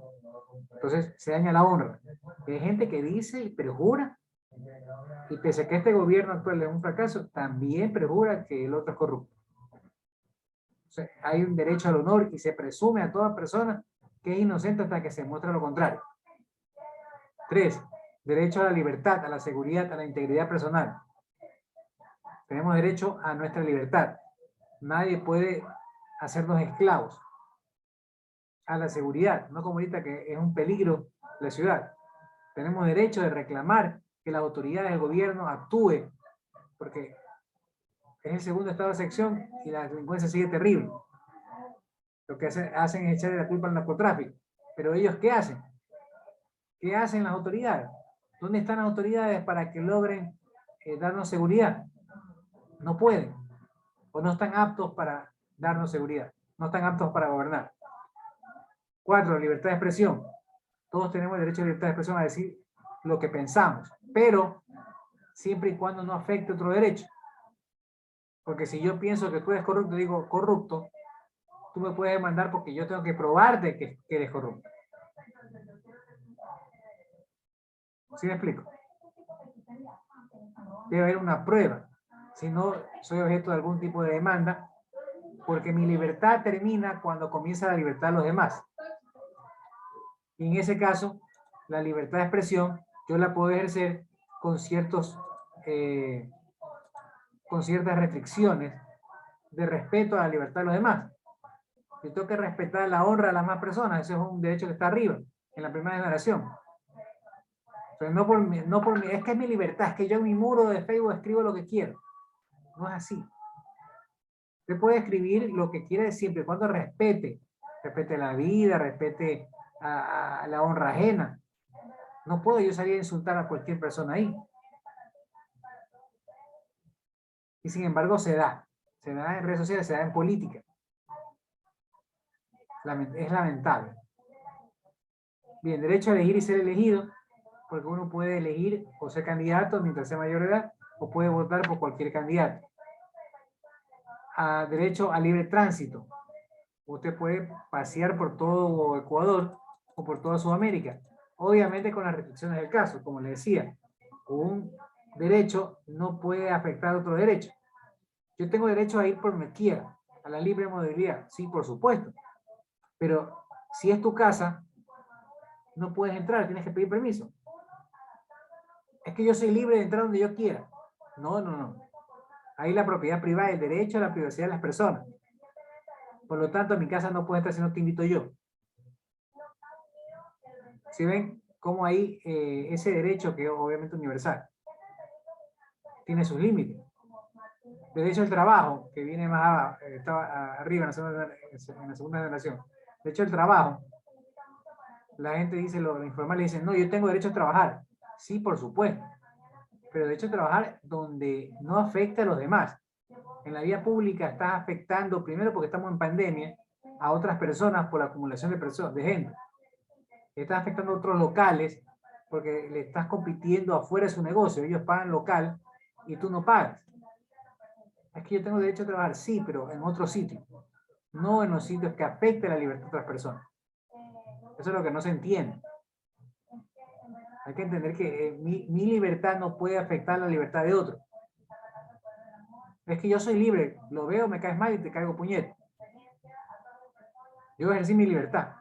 Entonces se daña la honra. Hay gente que dice y perjura, y pese a que este gobierno actual es un fracaso, también perjura que el otro es corrupto. O sea, hay un derecho al honor y se presume a toda persona que es inocente hasta que se muestre lo contrario. 3. Derecho a la libertad, a la seguridad, a la integridad personal. Tenemos derecho a nuestra libertad. Nadie puede hacernos esclavos. A la seguridad, no como ahorita que es un peligro la ciudad. Tenemos derecho de reclamar que las autoridades del gobierno actúen, porque es el segundo estado de sección y la delincuencia sigue terrible. Lo que hacen es echarle la culpa al narcotráfico. Pero ellos, ¿qué hacen? ¿Qué hacen las autoridades? ¿Dónde están las autoridades para que logren darnos seguridad? No pueden. O no están aptos para darnos seguridad. No están aptos para gobernar. 4. Libertad de expresión. Todos tenemos el derecho a libertad de expresión a decir lo que pensamos, pero siempre y cuando no afecte otro derecho. Porque si yo pienso que tú eres corrupto, digo corrupto, tú me puedes demandar porque yo tengo que probarte que eres corrupto. ¿Sí me explico? Debe haber una prueba. Si no, soy objeto de algún tipo de demanda, porque mi libertad termina cuando comienza la libertad de los demás. Y en ese caso, la libertad de expresión, yo la puedo ejercer con ciertas restricciones de respeto a la libertad de los demás. Yo tengo que respetar la honra de las más personas, ese es un derecho que está arriba, en la primera generación. Pero no por mí, es que es mi libertad, es que yo en mi muro de Facebook escribo lo que quiero. No es así. Usted puede escribir lo que quiere siempre y cuando respete la vida, respete a la honra ajena. No puedo yo salir a insultar a cualquier persona ahí. Y sin embargo se da en redes sociales, se da en política. Es lamentable. Bien, derecho a elegir y ser elegido, porque uno puede elegir o ser candidato mientras sea mayor de edad, o puede votar por cualquier candidato. Derecho a libre tránsito. Usted puede pasear por todo Ecuador o por toda Sudamérica. Obviamente con las restricciones del caso, como le decía. Un derecho no puede afectar a otro derecho. Yo tengo derecho a ir por donde quiera, a la libre movilidad. Sí, por supuesto. Pero si es tu casa, no puedes entrar, tienes que pedir permiso. Es que yo soy libre de entrar donde yo quiera. No. Ahí la propiedad privada, el derecho a la privacidad de las personas. Por lo tanto, en mi casa no puede estar si no te invito yo. Si ven cómo ahí ese derecho, que es obviamente universal, tiene sus límites. Derecho al trabajo, que viene más abajo, estaba arriba en la segunda generación. Derecho al trabajo. La gente dice, lo informal le dicen, no, yo tengo derecho a trabajar. Sí, por supuesto. Pero derecho a trabajar donde no afecte a los demás. En la vía pública estás afectando, primero porque estamos en pandemia, a otras personas por la acumulación de gente. Estás afectando a otros locales porque le estás compitiendo afuera de su negocio. Ellos pagan local y tú no pagas. Es que yo tengo derecho a trabajar, sí, pero en otro sitio. No en los sitios que afecten la libertad de otras personas. Eso es lo que no se entiende. Hay que entender que mi libertad no puede afectar la libertad de otro. Es que yo soy libre, lo veo, me caes mal y te caigo puñete. Yo ejercí mi libertad.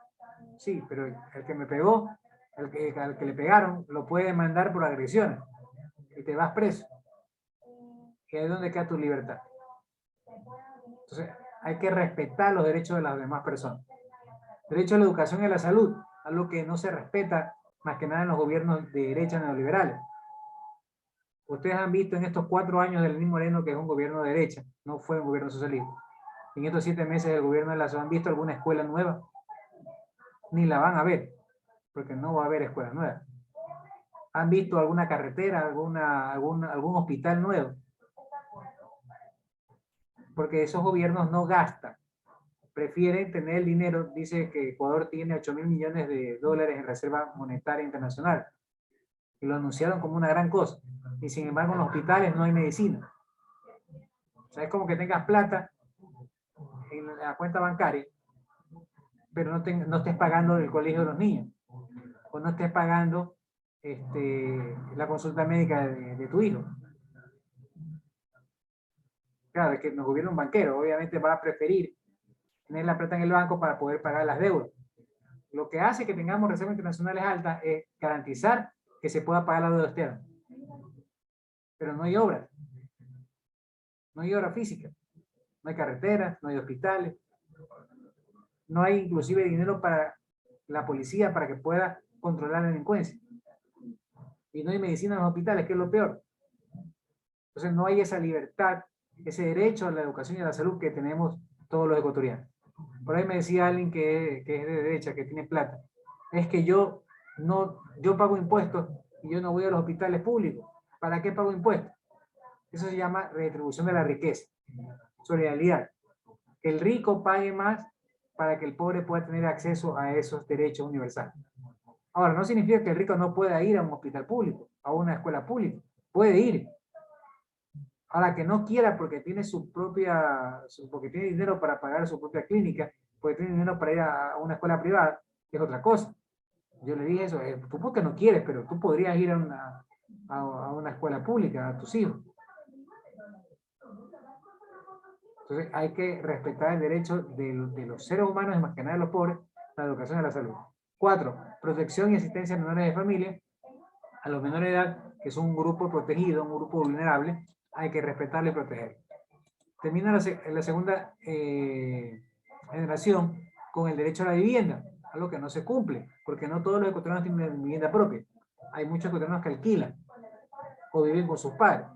Sí, pero el que me pegó, al que le pegaron, lo puede demandar por agresiones. Y te vas preso. Y ahí es donde queda tu libertad. Entonces, hay que respetar los derechos de las demás personas. Derecho a la educación y a la salud, algo que no se respeta más que nada en los gobiernos de derecha neoliberales. Ustedes han visto en estos 4 años del Lenín Moreno que es un gobierno de derecha, no fue un gobierno socialista. En estos 7 meses del gobierno de Lazo, ¿han visto alguna escuela nueva? Ni la van a ver, porque no va a haber escuelas nuevas. ¿Han visto alguna carretera, algún hospital nuevo? Porque esos gobiernos no gastan. Prefieren tener el dinero. Dice que Ecuador tiene 8.000 millones de dólares en reserva monetaria internacional. Y lo anunciaron como una gran cosa. Y sin embargo en los hospitales no hay medicina. O sea, es como que tengas plata en la cuenta bancaria, pero no estés pagando el colegio de los niños. O no estés pagando la consulta médica de tu hijo. Claro, es que nos hubiera un banquero, obviamente va a preferir tener la plata en el banco para poder pagar las deudas. Lo que hace que tengamos reservas internacionales altas es garantizar que se pueda pagar la deuda externa. Pero no hay obras. No hay obra física. No hay carreteras, no hay hospitales. No hay inclusive dinero para la policía para que pueda controlar la delincuencia. Y no hay medicina en los hospitales, que es lo peor. Entonces no hay esa libertad, ese derecho a la educación y a la salud que tenemos todos los ecuatorianos. Por ahí me decía alguien que es de derecha, que tiene plata. Es que yo pago impuestos y yo no voy a los hospitales públicos. ¿Para qué pago impuestos? Eso se llama redistribución de la riqueza. Solidaridad. Que el rico pague más para que el pobre pueda tener acceso a esos derechos universales. Ahora, no significa que el rico no pueda ir a un hospital público, a una escuela pública. Puede ir. Ahora, que no quiera porque tiene porque tiene dinero para pagar su propia clínica, porque tiene dinero para ir a una escuela privada, es otra cosa. Yo le dije eso, tú porque no quieres, pero tú podrías ir a una escuela pública, a tus hijos. Entonces hay que respetar el derecho de los seres humanos, y más que nada de los pobres, a la educación y a la salud. 4. Protección y asistencia a menores de familia. A los menores de edad, que son un grupo protegido, un grupo vulnerable, hay que respetarlo y protegerlo. Termina la segunda generación con el derecho a la vivienda, algo que no se cumple, porque no todos los ecuatorianos tienen vivienda propia. Hay muchos ecuatorianos que alquilan o viven con sus padres.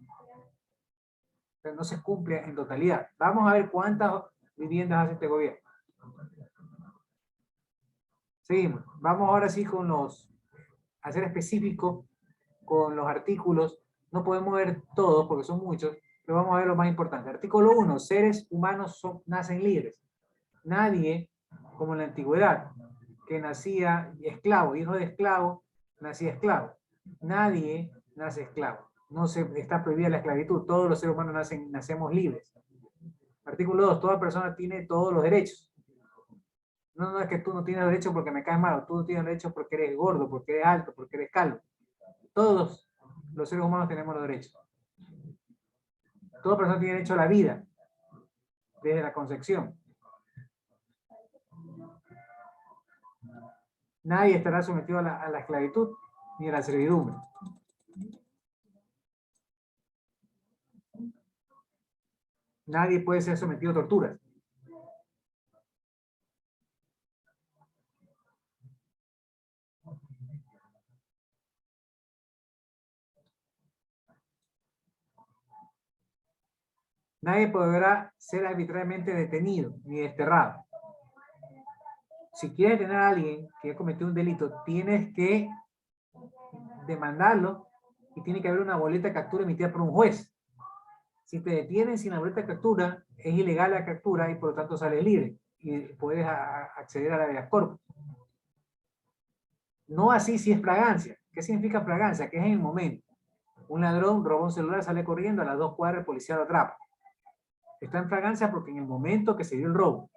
Pero no se cumple en totalidad. Vamos a ver cuántas viviendas hace este gobierno. Seguimos. Vamos ahora sí a ser específicos con los artículos. No podemos ver todos porque son muchos, pero vamos a ver lo más importante. Artículo 1. Seres humanos nacen libres. Nadie, como en la antigüedad, que nacía esclavo, hijo de esclavo, nacía esclavo. Nadie nace esclavo. No está prohibida la esclavitud. Todos los seres humanos nacemos libres. Artículo 2. Toda persona tiene todos los derechos. No es que tú no tienes derecho porque me caes mal, tú no tienes derecho porque eres gordo, porque eres alto, porque eres calvo. Todos los seres humanos tenemos los derechos. Toda persona tiene derecho a la vida, desde la concepción. Nadie estará sometido a la esclavitud ni a la servidumbre. Nadie puede ser sometido a torturas. Nadie podrá ser arbitrariamente detenido ni desterrado. Si quieres detener a alguien que ha cometido un delito, tienes que demandarlo y tiene que haber una boleta de captura emitida por un juez. Si te detienen sin la boleta de captura, es ilegal la captura y por lo tanto sales libre y puedes acceder a la habeas corpus. No así si es fragancia. ¿Qué significa fragancia? Que es en el momento. Un ladrón roba un celular, sale corriendo, a las 2 cuadras el policía lo atrapa. Está en fragancia porque en el momento que se dio el robo.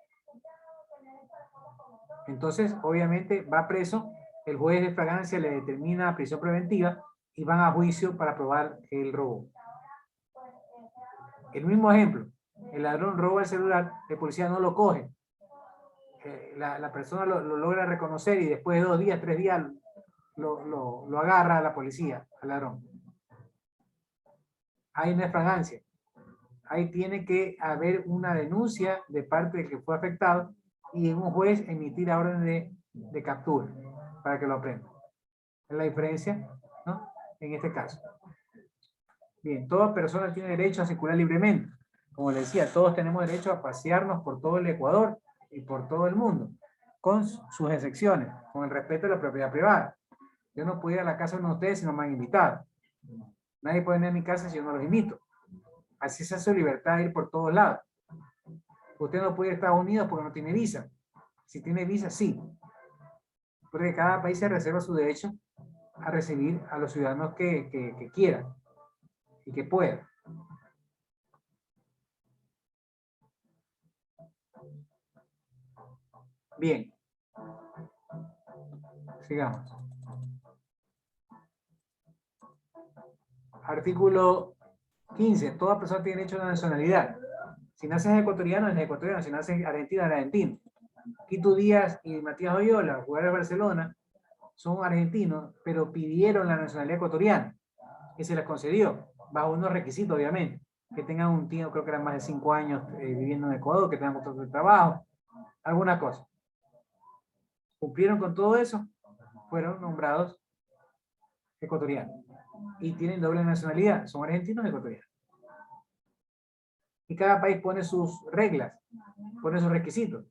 Entonces, obviamente, va preso, el juez de fragancia le determina prisión preventiva y van a juicio para probar el robo. El mismo ejemplo, el ladrón roba el celular, el policía no lo coge. La persona lo logra reconocer y después de 2 días, 3 días, lo agarra a la policía, al ladrón. Ahí no es fragancia. Ahí tiene que haber una denuncia de parte del que fue afectado y un juez emitir la orden de captura para que lo aprenda. Es la diferencia, ¿no? En este caso. Bien, toda persona tiene derecho a circular libremente. Como les decía, todos tenemos derecho a pasearnos por todo el Ecuador y por todo el mundo, con sus excepciones, con el respeto de la propiedad privada. Yo no puedo ir a la casa de uno de ustedes si no me han invitado. Nadie puede venir a mi casa si yo no los invito. Así es su libertad de ir por todos lados. Usted no puede ir a Estados Unidos porque no tiene visa. Si tiene visa, sí. Porque cada país se reserva su derecho a recibir a los ciudadanos que quiera y que pueda. Bien. Sigamos. Artículo 15. Toda persona tiene derecho a la nacionalidad. Si naces ecuatoriano, eres ecuatoriano. Si naces argentino, eres argentino. Quito Díaz y Matías Oyola, jugadores de Barcelona, son argentinos, pero pidieron la nacionalidad ecuatoriana y se les concedió, bajo unos requisitos, obviamente. Que tengan un tiempo, creo que eran más de 5 años viviendo en Ecuador, que tengan contrato de trabajo, alguna cosa. Cumplieron con todo eso, fueron nombrados ecuatorianos. Y tienen doble nacionalidad, son argentinos y ecuatorianos. Y cada país pone sus reglas, pone sus requisitos.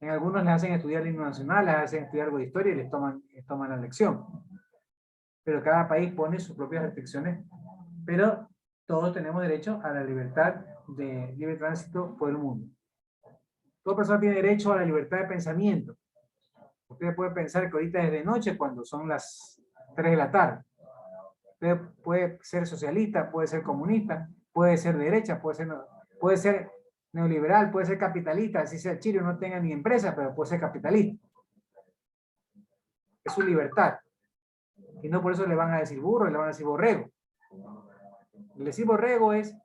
En algunos les hacen estudiar el himno nacional, les hacen estudiar algo de historia y les toman la lección. Pero cada país pone sus propias restricciones, pero todos tenemos derecho a la libertad de libre tránsito por el mundo. Toda persona tiene derecho a la libertad de pensamiento. Usted puede pensar que ahorita es de noche cuando son las 3 de la tarde. Usted puede ser socialista, puede ser comunista, puede ser de derecha, puede ser neoliberal, puede ser capitalista, así sea Chile no tenga ni empresa, pero puede ser capitalista. Es su libertad. Y no por eso le van a decir burro, le van a decir borrego. El decir borrego es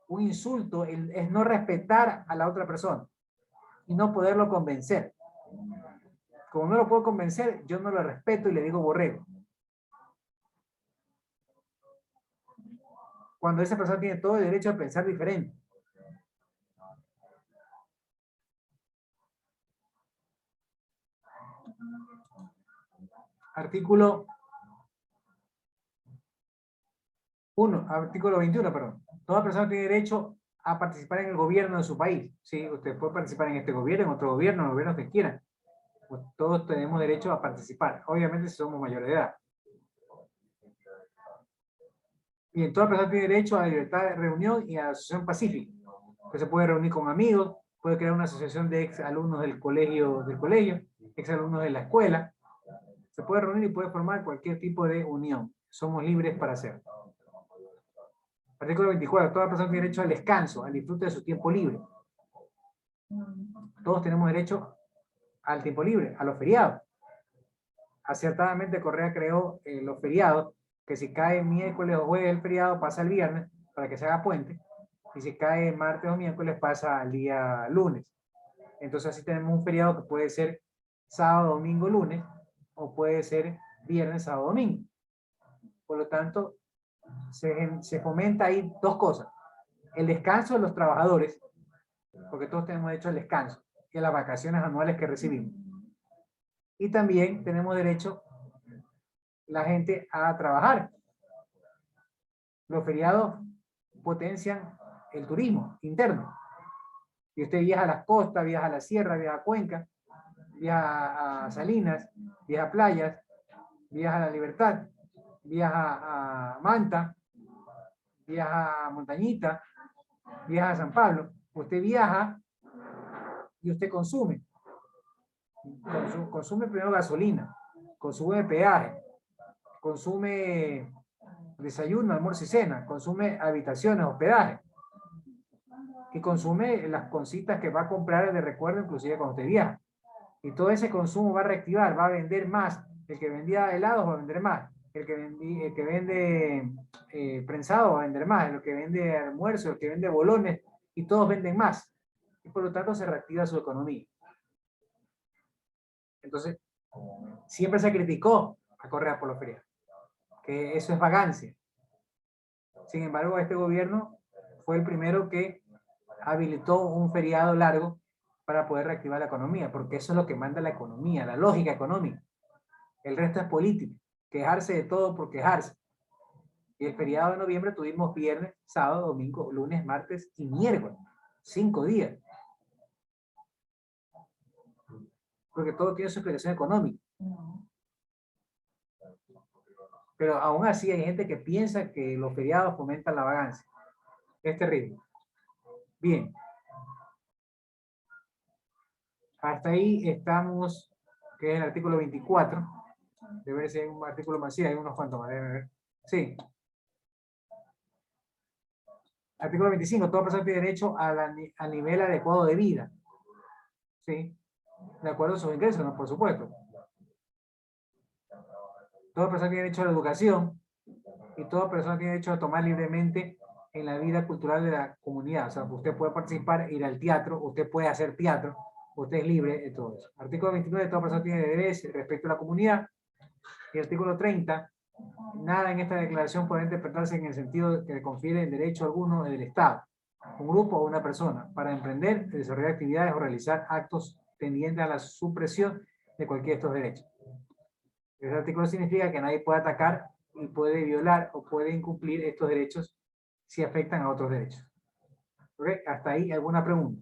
un insulto, es no respetar a la otra persona y no poderlo convencer. Como no lo puedo convencer, yo no lo respeto y le digo borrego. Cuando esa persona tiene todo el derecho a pensar diferente. Artículo 21, perdón. Toda persona tiene derecho a participar en el gobierno de su país. Sí, usted puede participar en este gobierno, en otro gobierno, en el gobierno que quiera. Pues todos tenemos derecho a participar. Obviamente si somos mayores de edad. Bien, toda persona tiene derecho a la libertad de reunión y a la asociación pacífica. Usted se puede reunir con amigos, puede crear una asociación de ex alumnos del colegio, ex alumnos de la escuela. Se puede reunir y puede formar cualquier tipo de unión. Somos libres para hacerlo. Artículo 24. Toda persona tiene derecho al descanso, al disfrute de su tiempo libre. Todos tenemos derecho al tiempo libre, a los feriados. Acertadamente Correa creó los feriados, que si cae miércoles o jueves el feriado pasa el viernes para que se haga puente, y si cae martes o miércoles pasa al día lunes. Entonces así tenemos un feriado que puede ser sábado, domingo, lunes, o puede ser viernes, sábado, domingo. Por lo tanto, se fomenta ahí dos cosas. El descanso de los trabajadores, porque todos tenemos derecho al descanso, y a las vacaciones anuales que recibimos. Y también tenemos derecho la gente a trabajar. Los feriados potencian el turismo interno. Y usted viaja a las costas, viaja a la sierra, viaja a Cuenca, viaja a Salinas, viaja a playas, viaja a La Libertad, viaja a Manta, viaja a Montañita, viaja a San Pablo. Usted viaja y usted consume. Consume primero gasolina, consume peaje, consume desayuno, almuerzo y cena, consume habitaciones, hospedaje, y consume las cositas que va a comprar de recuerdo, inclusive cuando usted viaja. Y todo ese consumo va a reactivar, va a vender más. El que vendía helados va a vender más. El que vende prensado va a vender más. El que vende almuerzo, el que vende bolones, y todos venden más. Y por lo tanto se reactiva su economía. Entonces, siempre se criticó a Correa por los feriados, que eso es vagancia. Sin embargo, este gobierno fue el primero que habilitó un feriado largo para poder reactivar la economía, porque eso es lo que manda la economía, la lógica económica. El resto es política, quejarse de todo por quejarse. Y el feriado de noviembre tuvimos viernes, sábado, domingo, lunes, martes y miércoles, 5 días. Porque todo tiene su explicación económica. Pero aún así hay gente que piensa que los feriados fomentan la vagancia. Es terrible. Bien. Hasta ahí estamos, que es el artículo 24. Debe ver si hay un artículo más. Sí, hay unos cuantos más. Déjame ver. Sí. Artículo 25. Toda persona tiene derecho al nivel adecuado de vida. Sí. De acuerdo a sus ingresos, ¿no? Por supuesto. Toda persona tiene derecho a la educación y toda persona tiene derecho a tomar libremente en la vida cultural de la comunidad. O sea, usted puede participar, ir al teatro, usted puede hacer teatro, usted es libre de todo eso. Artículo 29, toda persona tiene deberes respecto a la comunidad. Y artículo 30, nada en esta declaración puede interpretarse en el sentido que le confiere el derecho alguno del Estado, un grupo o una persona, para emprender, desarrollar actividades o realizar actos tendientes a la supresión de cualquiera de estos derechos. Este artículo significa que nadie puede atacar y puede violar o puede incumplir estos derechos si afectan a otros derechos. ¿Ok? Hasta ahí, ¿alguna pregunta?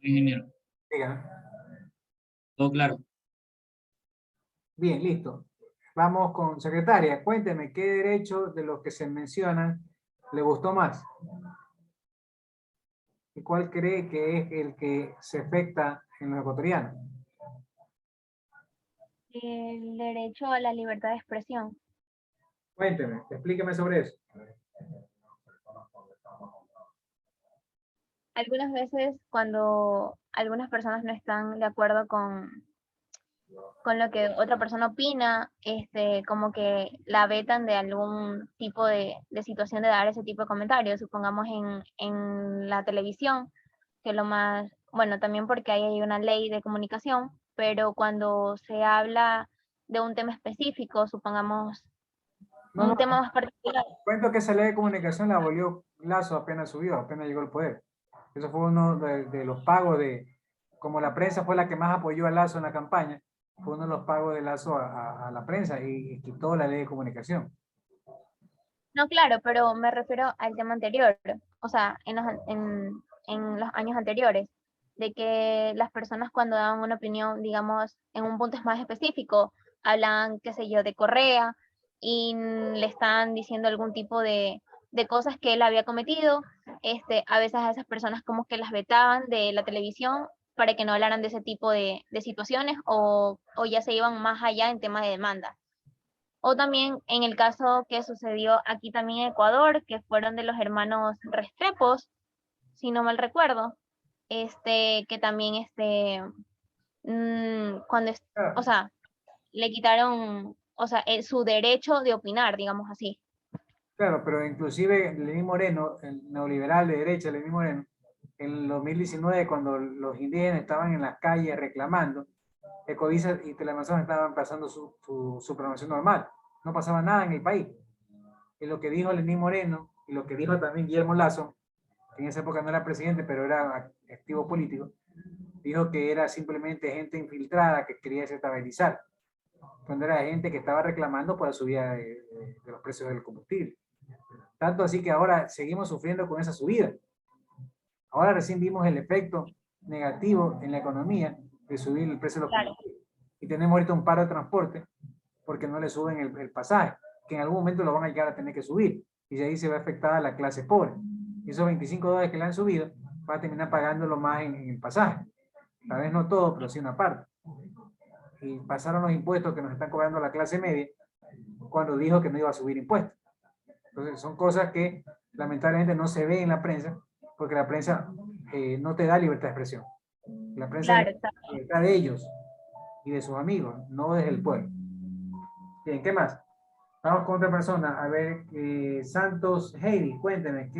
Ingeniero. Dígame. Todo claro. Bien, listo. Vamos con secretaria. Cuénteme, ¿qué derecho de los que se mencionan le gustó más? ¿Y cuál cree que es el que se afecta en los ecuatorianos? El derecho a la libertad de expresión. Cuénteme, explíqueme sobre eso. Algunas veces cuando algunas personas no están de acuerdo con lo que otra persona opina, como que la vetan de algún tipo de situación de dar ese tipo de comentarios, supongamos en la televisión, que lo más, bueno, también porque ahí hay una ley de comunicación, pero cuando se habla de un tema específico, supongamos un tema más particular. Cuento que esa ley de comunicación la abolió Lazo apenas subió, apenas llegó al poder. Eso fue uno de los pagos como la prensa fue la que más apoyó a Lazo en la campaña, fue uno de los pagos de Lazo a la prensa y quitó la ley de comunicación. No, claro, pero me refiero al tema anterior, o sea, en los años anteriores, de que las personas cuando daban una opinión, digamos, en un punto más específico, hablan, qué sé yo, de Correa, y le están diciendo algún tipo de cosas que él había cometido, a veces a esas personas como que las vetaban de la televisión para que no hablaran de ese tipo de situaciones o ya se iban más allá en tema de demanda. O también en el caso que sucedió aquí también en Ecuador, que fueron de los hermanos Restrepos, si no mal recuerdo, que también cuando, o sea, le quitaron, o sea, su derecho de opinar, digamos así. Claro, pero inclusive Lenín Moreno, el neoliberal de derecha, Lenín Moreno, en el 2019, cuando los indígenas estaban en las calles reclamando, Ecovisa y Teleamazonas estaban pasando su programación normal. No pasaba nada en el país. Y lo que dijo Lenín Moreno, y lo que dijo también Guillermo Lazo, que en esa época no era presidente, pero era activo político, dijo que era simplemente gente infiltrada que quería desestabilizar. cuando era gente que estaba reclamando por la subida de los precios del combustible. Tanto así que ahora seguimos sufriendo con esa subida. Ahora recién vimos el efecto negativo en la economía de subir el precio de los combustibles. Y tenemos ahorita un paro de transporte porque no le suben el pasaje, que en algún momento lo van a llegar a tener que subir. Y de ahí se ve afectada la clase pobre. Y esos $25 que le han subido, va a terminar pagándolo más en el pasaje. Tal vez no todo, pero sí una parte. Y pasaron los impuestos que nos están cobrando la clase media cuando dijo que no iba a subir impuestos. Entonces son cosas que lamentablemente no se ve en la prensa, porque la prensa no te da libertad de expresión. La prensa es libertad de ellos y de sus amigos, no desde el pueblo. Bien, ¿qué más? Vamos con otra persona. A ver, Santos Heidi, cuénteme,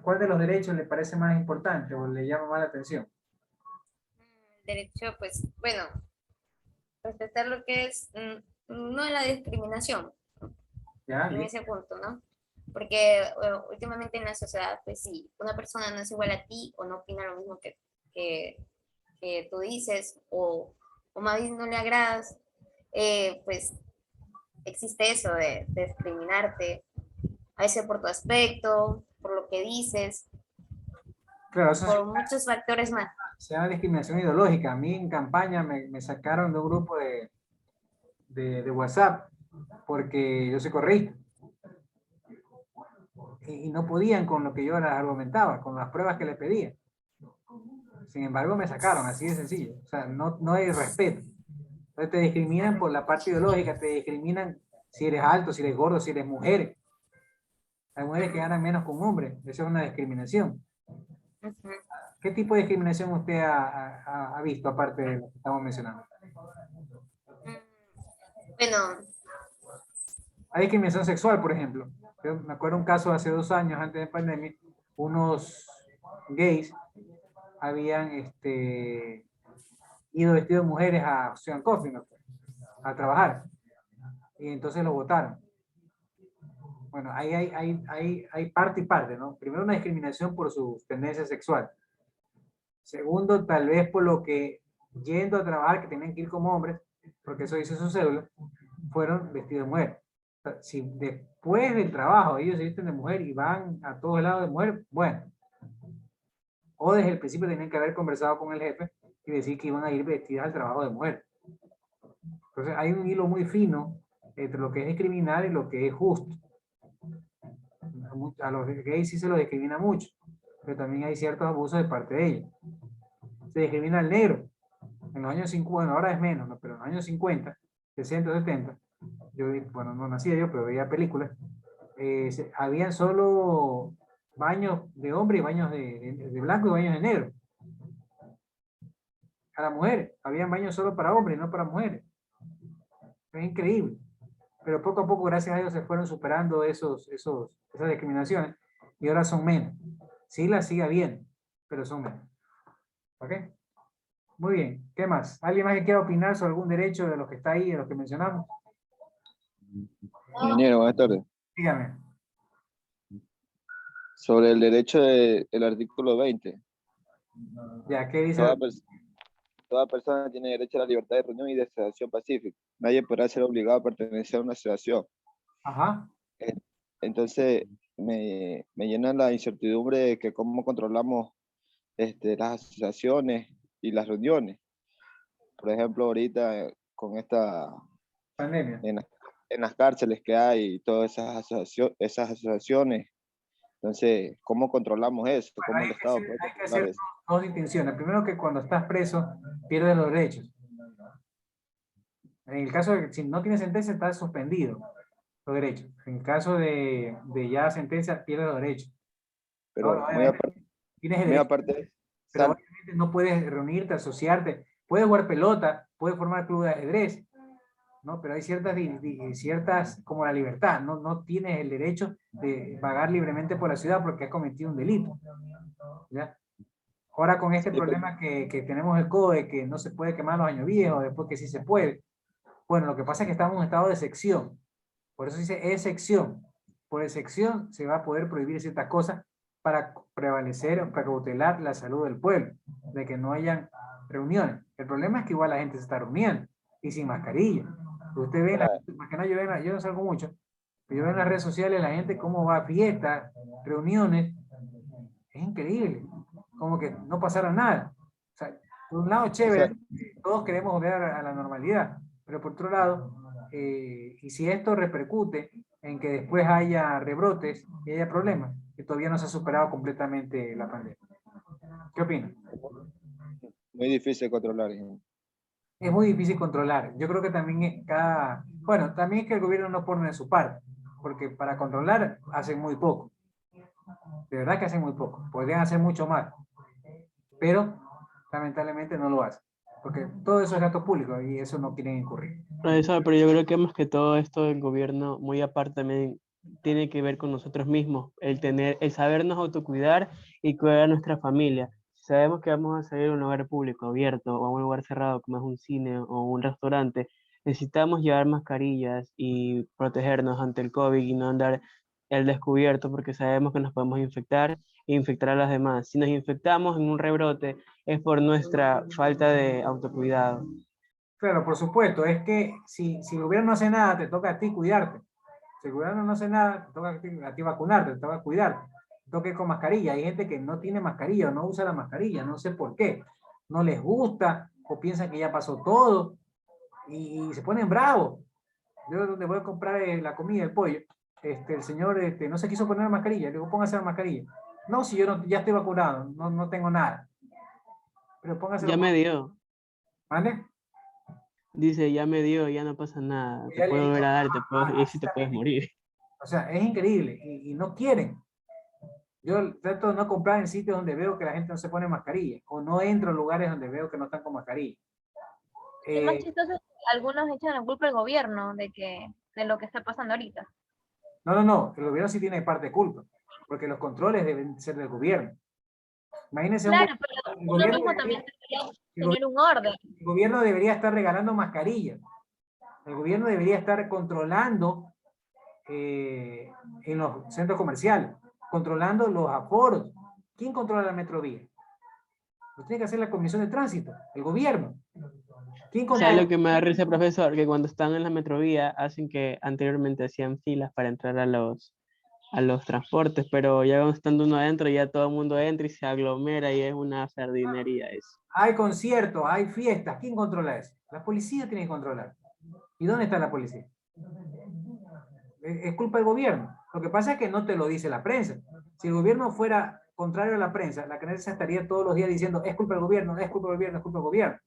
¿cuál de los derechos le parece más importante o le llama más la atención? Derecho, pues, bueno, respetar lo que es, no la discriminación, ¿Ya? en ese punto, ¿no? Porque últimamente en la sociedad, pues sí, una persona no es igual a ti o no opina lo mismo que tú dices o más bien no le agradas, pues existe eso de discriminarte, a veces por tu aspecto, por lo que dices, claro, eso por muchos factores más. Se llama discriminación ideológica. A mí en campaña me sacaron de un grupo de WhatsApp porque yo soy correísta. Y no podían con lo que yo les argumentaba, con las pruebas que les pedía. Sin embargo, me sacaron, así de sencillo. O sea, no hay respeto. Entonces te discriminan por la parte ideológica, te discriminan si eres alto, si eres gordo, si eres mujer. Hay mujeres que ganan menos que un hombre. Eso es una discriminación. ¿Qué tipo de discriminación usted ha visto, aparte de lo que estamos mencionando? Bueno. Hay discriminación sexual, por ejemplo. Yo me acuerdo un caso hace 2 años, antes de pandemia, unos gays habían ido vestidos de mujeres a Ocean Coffee, ¿no? A trabajar. Y entonces lo votaron. Bueno, ahí hay parte y parte, ¿no? Primero, una discriminación por su tendencia sexual. Segundo, tal vez por lo que yendo a trabajar, que tenían que ir como hombres, porque eso dice su cédula, fueron vestidos de mujer. O sea, si después del trabajo ellos se visten de mujer y van a todos lados de mujer, bueno. O desde el principio tenían que haber conversado con el jefe y decir que iban a ir vestidas al trabajo de mujer. Entonces hay un hilo muy fino entre lo que es discriminar y lo que es justo. A los gays sí se los discrimina mucho, pero también hay ciertos abusos de parte de ellos. Se discrimina al negro. En los años 50, bueno, ahora es menos, ¿no? Pero en los años 50, 60, 70, yo, bueno, no nacía yo, pero veía películas, habían solo baños de hombre y baños de blanco y baños de negro. A las mujeres, habían baños solo para hombres y no para mujeres. Es increíble. Pero poco a poco, gracias a Dios, se fueron superando esas discriminaciones y ahora son menos. Sí las sigue habiendo, pero son menos. ¿Ok? Muy bien. ¿Qué más? ¿Alguien más que quiera opinar sobre algún derecho de los que está ahí, de los que mencionamos? Ingeniero, buenas tardes. Dígame. Sobre el derecho del artículo 20. Ya, ¿qué dice? Toda persona tiene derecho a la libertad de reunión y de asociación pacífica. Nadie podrá ser obligado a pertenecer a una asociación. Ajá. Entonces, me llena la incertidumbre de que cómo controlamos las asociaciones y las reuniones. Por ejemplo, ahorita con esta pandemia, en las cárceles que hay, todas esas asociaciones. Entonces, ¿cómo controlamos eso? ¿Cómo el Estado puede hay que hacer dos distinciones. Primero, que cuando estás preso, pierdes los derechos. En el caso de que si no tienes sentencia, estás suspendido los derechos. En el caso de ya sentencia, pierdes los derechos. Pero no, muy aparte, tienes el derecho, pero obviamente no puedes reunirte, asociarte. Puedes jugar pelota, puedes formar club de ajedrez, ¿no? Pero hay ciertas como la libertad, no tienes el derecho de vagar libremente por la ciudad porque has cometido un delito, ¿ya? Ahora con este problema que tenemos el CODE, que no se puede quemar los años viejos, después que sí se puede, bueno, lo que pasa es que estamos en un estado de excepción, por eso dice excepción, por excepción se va a poder prohibir ciertas cosas para prevalecer, para cautelar la salud del pueblo, de que no hayan reuniones. El problema es que igual la gente se está reuniendo. y sin mascarilla. Usted ve, más que nada yo no salgo mucho, pero yo veo en las redes sociales la gente cómo va a fiestas, reuniones, es increíble, como que no pasara nada. O sea, por un lado chévere, todos queremos volver a la normalidad, pero por otro lado, y si esto repercute en que después haya rebrotes y haya problemas, que todavía no se ha superado completamente la pandemia. ¿Qué opinas? Muy difícil controlar. Es muy difícil controlar. Yo creo que también bueno, también es que el gobierno no pone de su parte, porque para controlar hacen muy poco. De verdad que hacen muy poco. Podrían hacer mucho más, pero lamentablemente no lo hacen, porque todo eso es gasto público y eso no quieren incurrir. Profesor, pero yo creo que más que todo esto del gobierno, muy aparte también tiene que ver con nosotros mismos, el sabernos autocuidar y cuidar a nuestra familia. Si sabemos que vamos a salir a un lugar público abierto o a un lugar cerrado como es un cine o un restaurante, necesitamos llevar mascarillas y protegernos ante el COVID y no andar al descubierto porque sabemos que nos podemos infectar e infectar a las demás. Si nos infectamos en un rebrote es por nuestra falta de autocuidado. Claro, por supuesto, es que si el gobierno no hace nada, te toca a ti cuidarte. Si el gobierno no hace nada, te toca a ti vacunarte, te toca cuidarte. Te toca ir con mascarilla. Hay gente que no tiene mascarilla o no usa la mascarilla, no sé por qué. No les gusta o piensan que ya pasó todo y se ponen bravos. Yo donde voy a comprar la comida, el pollo, el señor no se quiso poner la mascarilla. Le digo, póngase la mascarilla. No, si yo ya estoy vacunado, no tengo nada. Pero póngase. Ya me dio. ¿Vale? Dice, ya me dio, ya no pasa nada. Ya Te puedo le volver digo, a dar, y si te puedes morir. O sea, es increíble y no quieren. Yo trato de no comprar en sitios donde veo que la gente no se pone mascarilla o no entro en lugares donde veo que no están con mascarilla. Lo más chistoso es que algunos echan la culpa al gobierno de lo que está pasando ahorita. No, el gobierno sí tiene parte de culpa, porque los controles deben ser del gobierno. Imagínense claro, pero uno mismo también debería tener un orden. El gobierno debería estar regalando mascarillas. El gobierno debería estar controlando en los centros comerciales, controlando los aforos. ¿Quién controla la metrovía? Lo tiene que hacer la Comisión de Tránsito, el gobierno. ¿Quién controla? ¿Sabes lo que me da risa, profesor? Que cuando están en la metrovía hacen que anteriormente hacían filas para entrar a los transportes, pero ya estando uno adentro, ya todo el mundo entra y se aglomera y es una sardinería eso. Hay conciertos, hay fiestas. ¿Quién controla eso? La policía tiene que controlar. ¿Y dónde está la policía? Es culpa del gobierno. Lo que pasa es que no te lo dice la prensa. Si el gobierno fuera contrario a la prensa estaría todos los días diciendo es culpa del gobierno, es culpa del gobierno, es culpa del gobierno.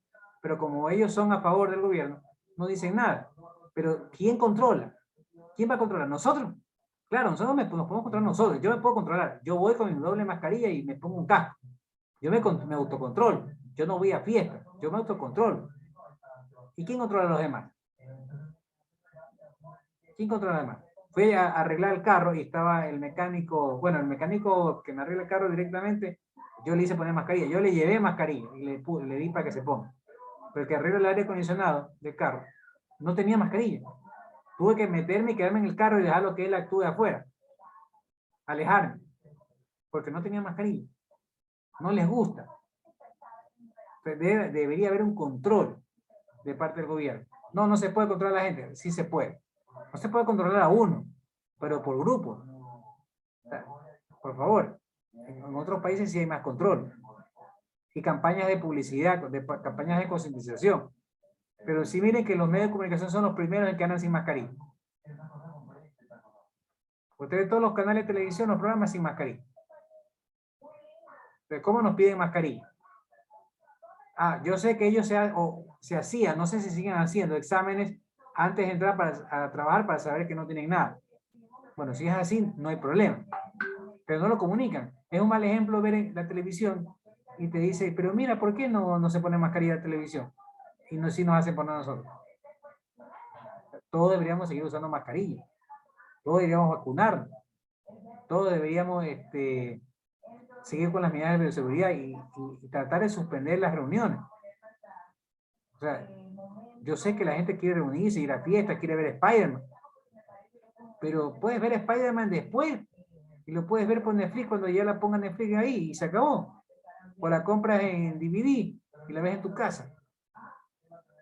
Pero como ellos son a favor del gobierno, no dicen nada. Pero ¿quién controla? ¿Quién va a controlar? ¿Nosotros? Claro, nosotros nos podemos controlar nosotros. Yo me puedo controlar. Yo voy con mi doble mascarilla y me pongo un casco. Yo me autocontrolo. Yo no voy a fiestas. Yo me autocontrolo. ¿Y quién controla a los demás? ¿Quién controla a los demás? Fui a arreglar el carro y estaba el mecánico, bueno, el mecánico que me arregla el carro directamente, yo le hice poner mascarilla. Yo le llevé mascarilla y le di para que se ponga. Pero el que arregla el aire acondicionado del carro no tenía mascarilla. Tuve que meterme y quedarme en el carro y dejarlo que él actúe afuera. Alejarme. Porque no tenía mascarilla. No les gusta. Debería haber un control de parte del gobierno. No se puede controlar a la gente. Sí se puede. No se puede controlar a uno, pero por grupo. O sea, por favor. En otros países sí hay más control. Y campañas de publicidad, campañas de concientización. Pero sí miren que los medios de comunicación son los primeros en que andan sin mascarilla. Ustedes todos los canales de televisión, los programas sin mascarilla. Pero ¿cómo nos piden mascarilla? Yo sé que ellos se hacían, no sé si siguen haciendo exámenes antes de entrar a trabajar para saber que no tienen nada. Bueno, si es así, no hay problema. Pero no lo comunican. Es un mal ejemplo ver en la televisión y te dice, pero mira, ¿por qué no se pone mascarilla en la televisión? Y no si nos hacen poner nosotros. Todos deberíamos seguir usando mascarilla. Todos deberíamos vacunarnos. Todos deberíamos seguir con las medidas de bioseguridad y tratar de suspender las reuniones. O sea, yo sé que la gente quiere reunirse, ir a fiestas, quiere ver Spider-Man. Pero puedes ver Spider-Man después. Y lo puedes ver por Netflix cuando ya la pongan Netflix ahí y se acabó. O la compras en DVD y la ves en tu casa.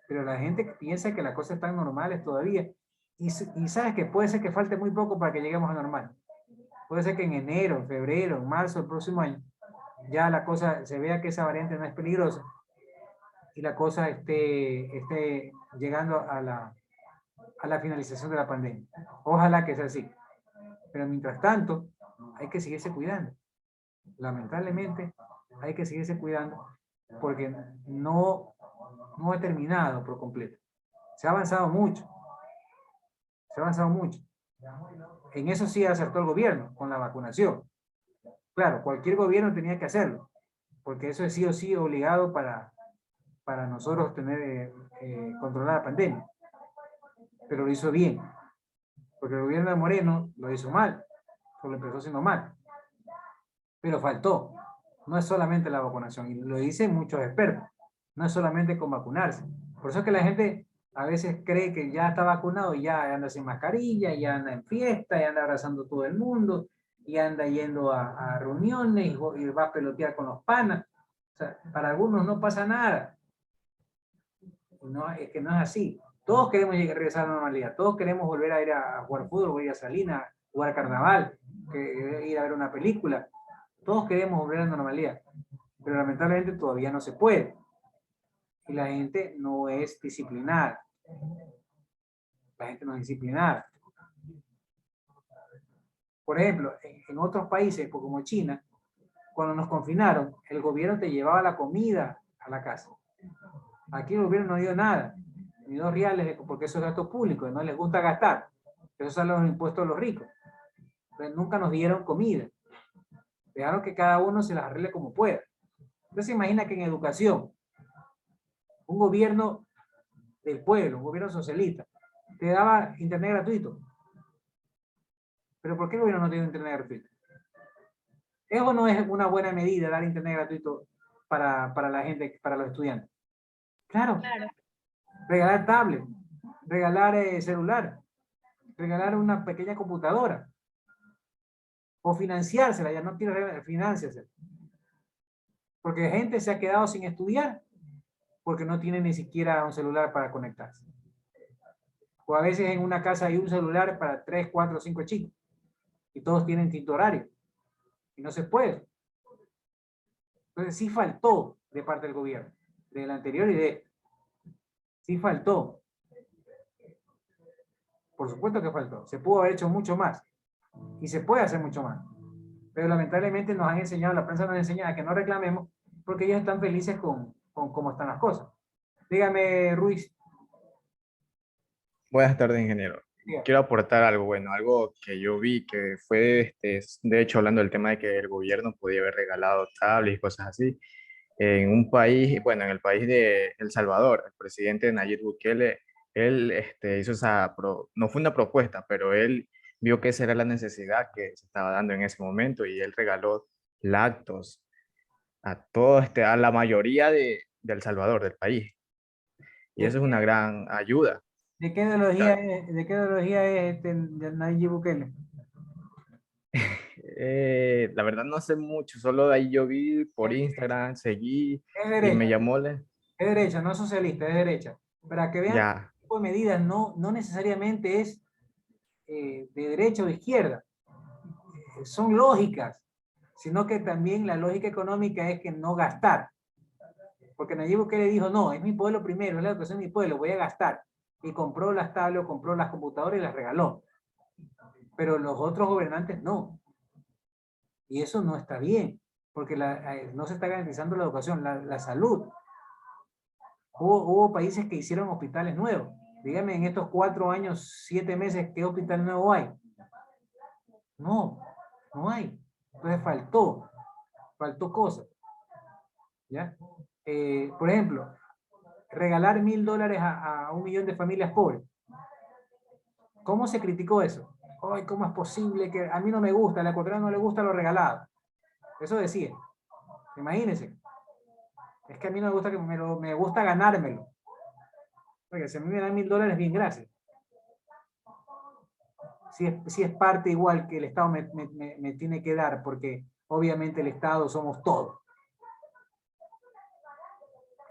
Pero la gente piensa que las cosas están normales todavía. Y sabes que puede ser que falte muy poco para que lleguemos a normal. Puede ser que en enero, en febrero, en marzo del próximo año, ya la cosa se vea que esa variante no es peligrosa y la cosa esté llegando a la finalización de la pandemia. Ojalá que sea así. Pero mientras tanto, hay que seguirse cuidando. Lamentablemente, hay que seguirse cuidando porque no ha terminado por completo. Se ha avanzado mucho. Se ha avanzado mucho. En eso sí acertó el gobierno, con la vacunación. Claro, cualquier gobierno tenía que hacerlo, porque eso es sí o sí obligado para nosotros tener controlada la pandemia. Pero lo hizo bien, porque el gobierno de Moreno lo hizo mal, o lo empezó haciendo mal. Pero faltó. No es solamente la vacunación, y lo dicen muchos expertos. No es solamente con vacunarse. Por eso es que la gente a veces cree que ya está vacunado y ya anda sin mascarilla, ya anda en fiesta, ya anda abrazando a todo el mundo, y anda yendo a reuniones y va a pelotear con los panas. O sea, para algunos no pasa nada. No, es que no es así. Todos queremos regresar a la normalidad. Todos queremos volver a ir a jugar fútbol, ir a Salinas, jugar carnaval, ir a ver una película. Todos queremos volver a la normalidad. Pero lamentablemente todavía no se puede. Y la gente no es disciplinada. La gente no es disciplinada. Por ejemplo, en otros países, como China, cuando nos confinaron, el gobierno te llevaba la comida a la casa. Aquí el gobierno no dio nada, ni 2 reales, porque eso es gasto público, no les gusta gastar. Esos son los impuestos de los ricos. Pero nunca nos dieron comida. Dejaron que cada uno se las arregle como pueda. Entonces imagina que en educación, un gobierno del pueblo, un gobierno socialista, te daba internet gratuito. ¿Pero por qué el gobierno no tiene internet gratuito? ¿Eso no es una buena medida dar internet gratuito para la gente, para los estudiantes? Claro. Regalar tablet, regalar celular, regalar una pequeña computadora. O financiársela, ya no quiero financiársela. Porque gente se ha quedado sin estudiar porque no tiene ni siquiera un celular para conectarse. O a veces en una casa hay un celular para 3, 4, 5 chicos. Y todos tienen distinto horario. Y no se puede. Entonces sí faltó de parte del gobierno. Del anterior y de este. Sí faltó. Por supuesto que faltó. Se pudo haber hecho mucho más. Y se puede hacer mucho más. Pero lamentablemente nos han enseñado, la prensa nos enseña a que no reclamemos porque ellos están felices con cómo están las cosas. Dígame, Ruiz. Buenas tardes, ingeniero. Dígame. Quiero aportar algo, bueno, algo que yo vi que fue, de hecho, hablando del tema de que el gobierno podía haber regalado tablets y cosas así. En un país, bueno, en el país de El Salvador, el presidente Nayib Bukele, él hizo no fue una propuesta, pero él vio que esa era la necesidad que se estaba dando en ese momento y él regaló lácteos a a la mayoría de El Salvador, del país. Y eso es una gran ayuda. ¿De qué ideología es Nayib Bukele? La verdad no sé mucho, solo de ahí yo vi por Instagram, seguí y me llamó Es derecha, no socialista, es derecha. Para que vean, ya. este tipo de medidas no necesariamente es de derecha o de izquierda. Son lógicas, sino que también la lógica económica es que no gastar. Porque Nayib Bukele dijo, no, es mi pueblo primero, es la educación de mi pueblo, voy a gastar. Y compró las tablets, compró las computadoras y las regaló. Pero los otros gobernantes no. Y eso no está bien, porque no se está garantizando la educación, la salud. Hubo países que hicieron hospitales nuevos. Dígame, en estos 4 años, 7 meses, ¿qué hospital nuevo hay? No hay. Entonces faltó cosas. ¿Ya? Por ejemplo, regalar $1000 a 1 millón de familias pobres. ¿Cómo se criticó eso? Ay, ¿cómo es posible que a mí no me gusta, a la ecuatoriana no le gusta lo regalado? Eso decía. Imagínense. Es que a mí no me gusta, me gusta ganármelo. Porque si a mí me dan $1000, bien, gracias. Si es parte igual que el Estado me tiene que dar, porque obviamente el Estado somos todos.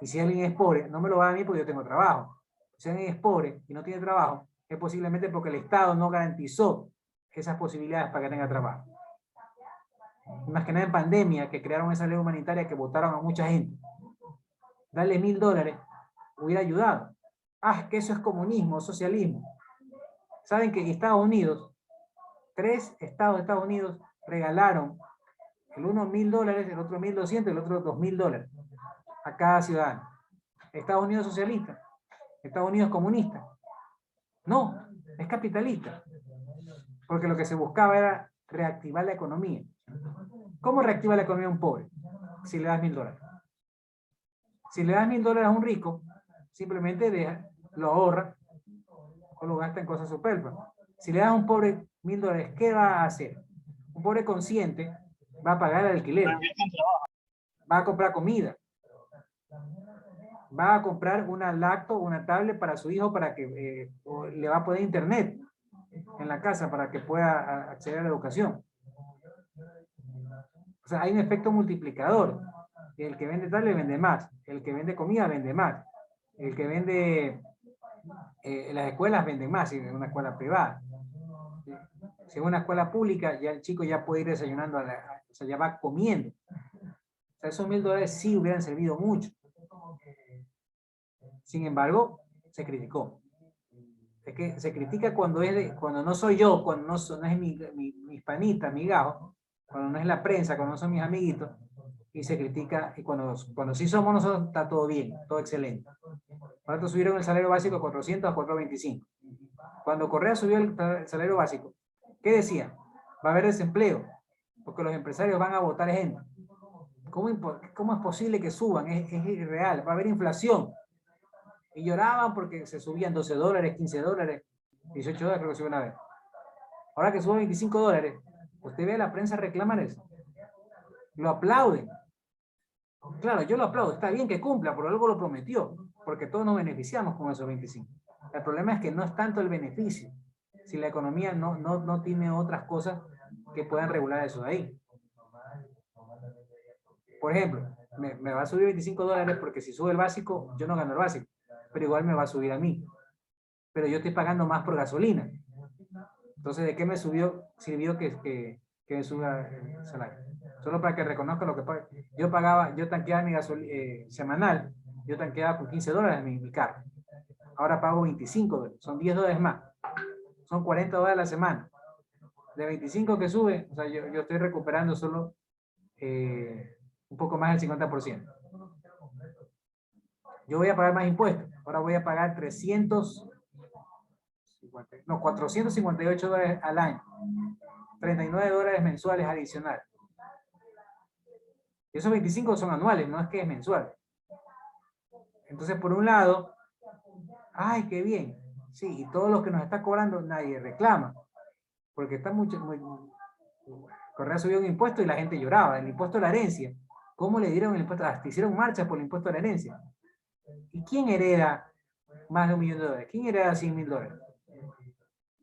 Y si alguien es pobre, no me lo va a dar a mí porque yo tengo trabajo. Si alguien es pobre y no tiene trabajo, es posiblemente porque el Estado no garantizó esas posibilidades para que tenga trabajo. Y más que nada en pandemia, que crearon esa ley humanitaria que votaron a mucha gente. Darle $1000 hubiera ayudado. Ah, es que eso es comunismo, socialismo. Saben que Estados Unidos, 3 estados de Estados Unidos regalaron el uno $1000, el otro 1200, el otro $2000 a cada ciudadano. Estados Unidos socialista, Estados Unidos comunista. No, es capitalista. Porque lo que se buscaba era reactivar la economía. ¿Cómo reactiva la economía a un pobre? Si le das $1000. Si le das $1000 a un rico, simplemente lo ahorra o lo gasta en cosas superfluas. Si le das a un pobre $1000, ¿qué va a hacer? Un pobre consciente va a pagar el alquiler, va a comprar comida, va a comprar una lacto, una tablet para su hijo para que le va a poner internet en la casa para que pueda acceder a la educación. O sea, hay un efecto multiplicador. El que vende tablet vende más, el que vende comida vende más, el que vende las escuelas vende más si es una escuela privada. Si es una escuela pública, ya el chico ya puede ir desayunando, o sea, ya va comiendo. O sea, esos $1000 sí hubieran servido mucho. Sin embargo, se criticó. Es que se critica cuando no soy yo, cuando no es mi panita, mi gajo, cuando no es la prensa, cuando no son mis amiguitos, y se critica, y cuando sí somos nosotros, está todo bien, todo excelente. Por tanto, subieron el salario básico de 400 a 425. Cuando Correa subió el salario básico, ¿qué decía? Va a haber desempleo, porque los empresarios van a votar gente. ¿Cómo es posible que suban? Es irreal, va a haber inflación. Y lloraban porque se subían $12, $15, $18, creo que subió una vez. Ahora que sube $25, usted ve a la prensa reclamar eso. Lo aplauden. Claro, yo lo aplaudo, está bien que cumpla, pero algo lo prometió, porque todos nos beneficiamos con esos 25. El problema es que no es tanto el beneficio, si la economía no tiene otras cosas que puedan regular eso de ahí. Por ejemplo, me va a subir $25 porque si sube el básico, yo no gano el básico, pero igual me va a subir a mí. Pero yo estoy pagando más por gasolina. Entonces, ¿de qué me sirvió que me suba el salario? Solo para que reconozca lo que paga. Yo tanqueaba mi gasolina semanal, yo tanqueaba por $15 mi carro. Ahora pago $25, son $10 más. Son $40 a la semana. De 25 que sube, o sea, yo estoy recuperando solo un poco más del 50%. Yo voy a pagar más impuestos. Ahora voy a pagar $458 al año. $39 mensuales adicionales. Y esos 25 son anuales, no es que es mensual. Entonces, por un lado, ¡ay, qué bien! Sí, y todos los que nos está cobrando, nadie reclama. Porque está Correa subió un impuesto y la gente lloraba. El impuesto a la herencia. ¿Cómo le dieron el impuesto? Hasta hicieron marchas por el impuesto a la herencia. ¿Y quién hereda más de $1 millón? ¿Quién hereda $100.000?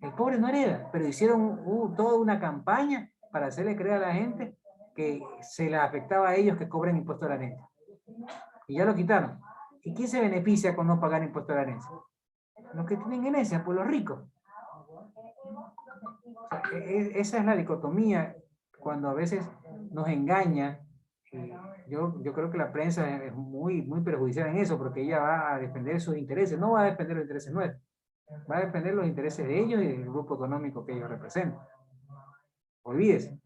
El pobre no hereda, pero hicieron toda una campaña para hacerle creer a la gente que se les afectaba a ellos que cobren impuesto a la herencia. Y ya lo quitaron. ¿Y quién se beneficia con no pagar impuesto a la herencia? Los que tienen herencia, pues los ricos. O sea, esa es la dicotomía cuando a veces nos engaña. Yo creo que la prensa es muy perjudicial en eso, porque ella va a defender sus intereses, no va a defender los intereses nuestros, va a defender los intereses de ellos y del grupo económico que ellos representan. Olvídese.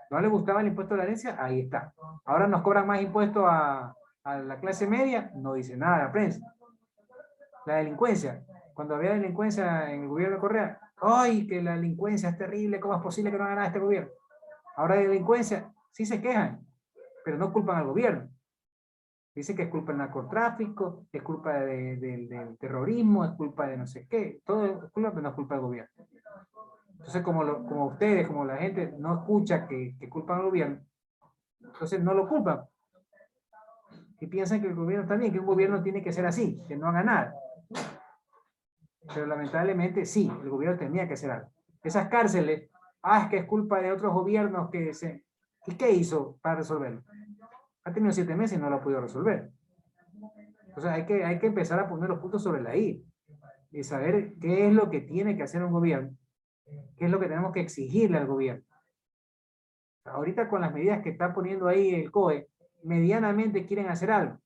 ¿No le gustaba el impuesto a la herencia? Ahí está. Ahora nos cobran más impuestos a la clase media, no dice nada la prensa. La delincuencia. Cuando había delincuencia en el gobierno de Correa, ¡ay, que la delincuencia es terrible! ¿Cómo es posible que no haga nada este gobierno? Ahora de delincuencia, sí se quejan, pero no culpan al gobierno. Dicen que es culpa del narcotráfico, es culpa del terrorismo, es culpa de no sé qué. Todo es culpa, pero no es culpa del gobierno. Entonces, como ustedes, como la gente no escucha que culpan al gobierno, entonces no lo culpan. Y piensan que el gobierno también, que un gobierno tiene que ser así, que no haga nada. Pero lamentablemente sí, el gobierno tenía que hacer algo. Esas cárceles, es que es culpa de otros gobiernos que ¿Y qué hizo para resolverlo? Ha tenido 7 meses y no lo ha podido resolver. Entonces hay que empezar a poner los puntos sobre la I y saber qué es lo que tiene que hacer un gobierno, qué es lo que tenemos que exigirle al gobierno. Ahorita con las medidas que está poniendo ahí el COE, medianamente quieren hacer algo.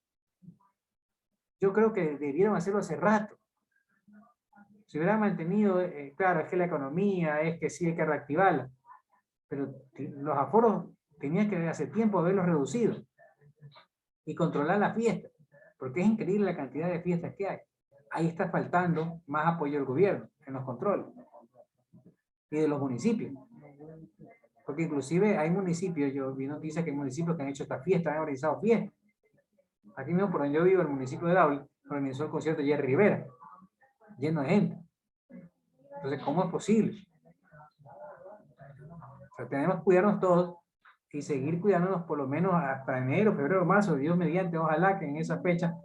Yo creo que debieron hacerlo hace rato. Si hubieran mantenido, claro, es que la economía, es que sí hay que reactivarla, pero los aforos tenían que hace tiempo haberlos reducido y controlar las fiestas, porque es increíble la cantidad de fiestas que hay. Ahí está faltando más apoyo del gobierno en los controles y de los municipios. Porque inclusive hay municipios, yo vi noticias que hay municipios que han hecho estas fiestas, han organizado fiestas. Aquí mismo por donde yo vivo, el municipio de Daule, organizó el concierto de Jerry Rivera, lleno de gente. Entonces, ¿cómo es posible? O sea, tenemos que cuidarnos todos y seguir cuidándonos por lo menos hasta enero, febrero, marzo, Dios mediante, ojalá que en esa fecha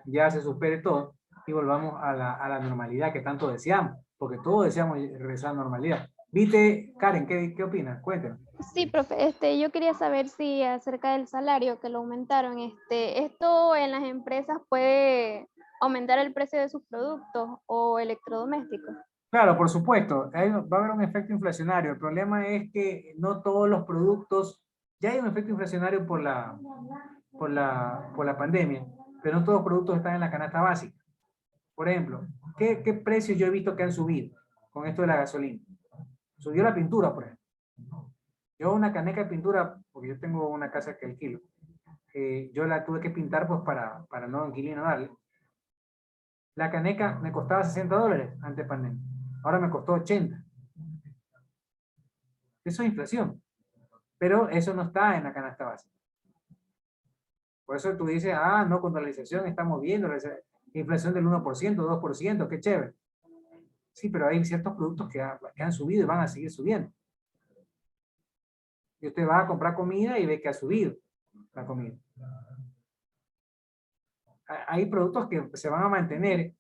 ya se supere todo y volvamos a la normalidad que tanto deseamos, porque todos deseamos regresar a la normalidad. ¿Viste, Karen, qué opinas? Cuéntanos. Sí, profe, yo quería saber si acerca del salario que lo aumentaron, ¿esto en las empresas puede aumentar el precio de sus productos o electrodomésticos? Claro, por supuesto, va a haber un efecto inflacionario. El problema es que no todos los productos, ya hay un efecto inflacionario por la pandemia, pero no todos los productos están en la canasta básica. Por ejemplo, ¿qué precios yo he visto que han subido con esto de la gasolina? Subió la pintura, por ejemplo. Yo una caneca de pintura, porque yo tengo una casa que alquilo, yo la tuve que pintar pues para no inquilino darle. La caneca me costaba $60 antes de pandemia. Ahora me costó 80. Eso es inflación. Pero eso no está en la canasta básica. Por eso tú dices, no, con dolarización estamos viendo la inflación del 1%, 2%, qué chévere. Sí, pero hay ciertos productos que han subido y van a seguir subiendo. Y usted va a comprar comida y ve que ha subido la comida. Hay productos que se van a mantener.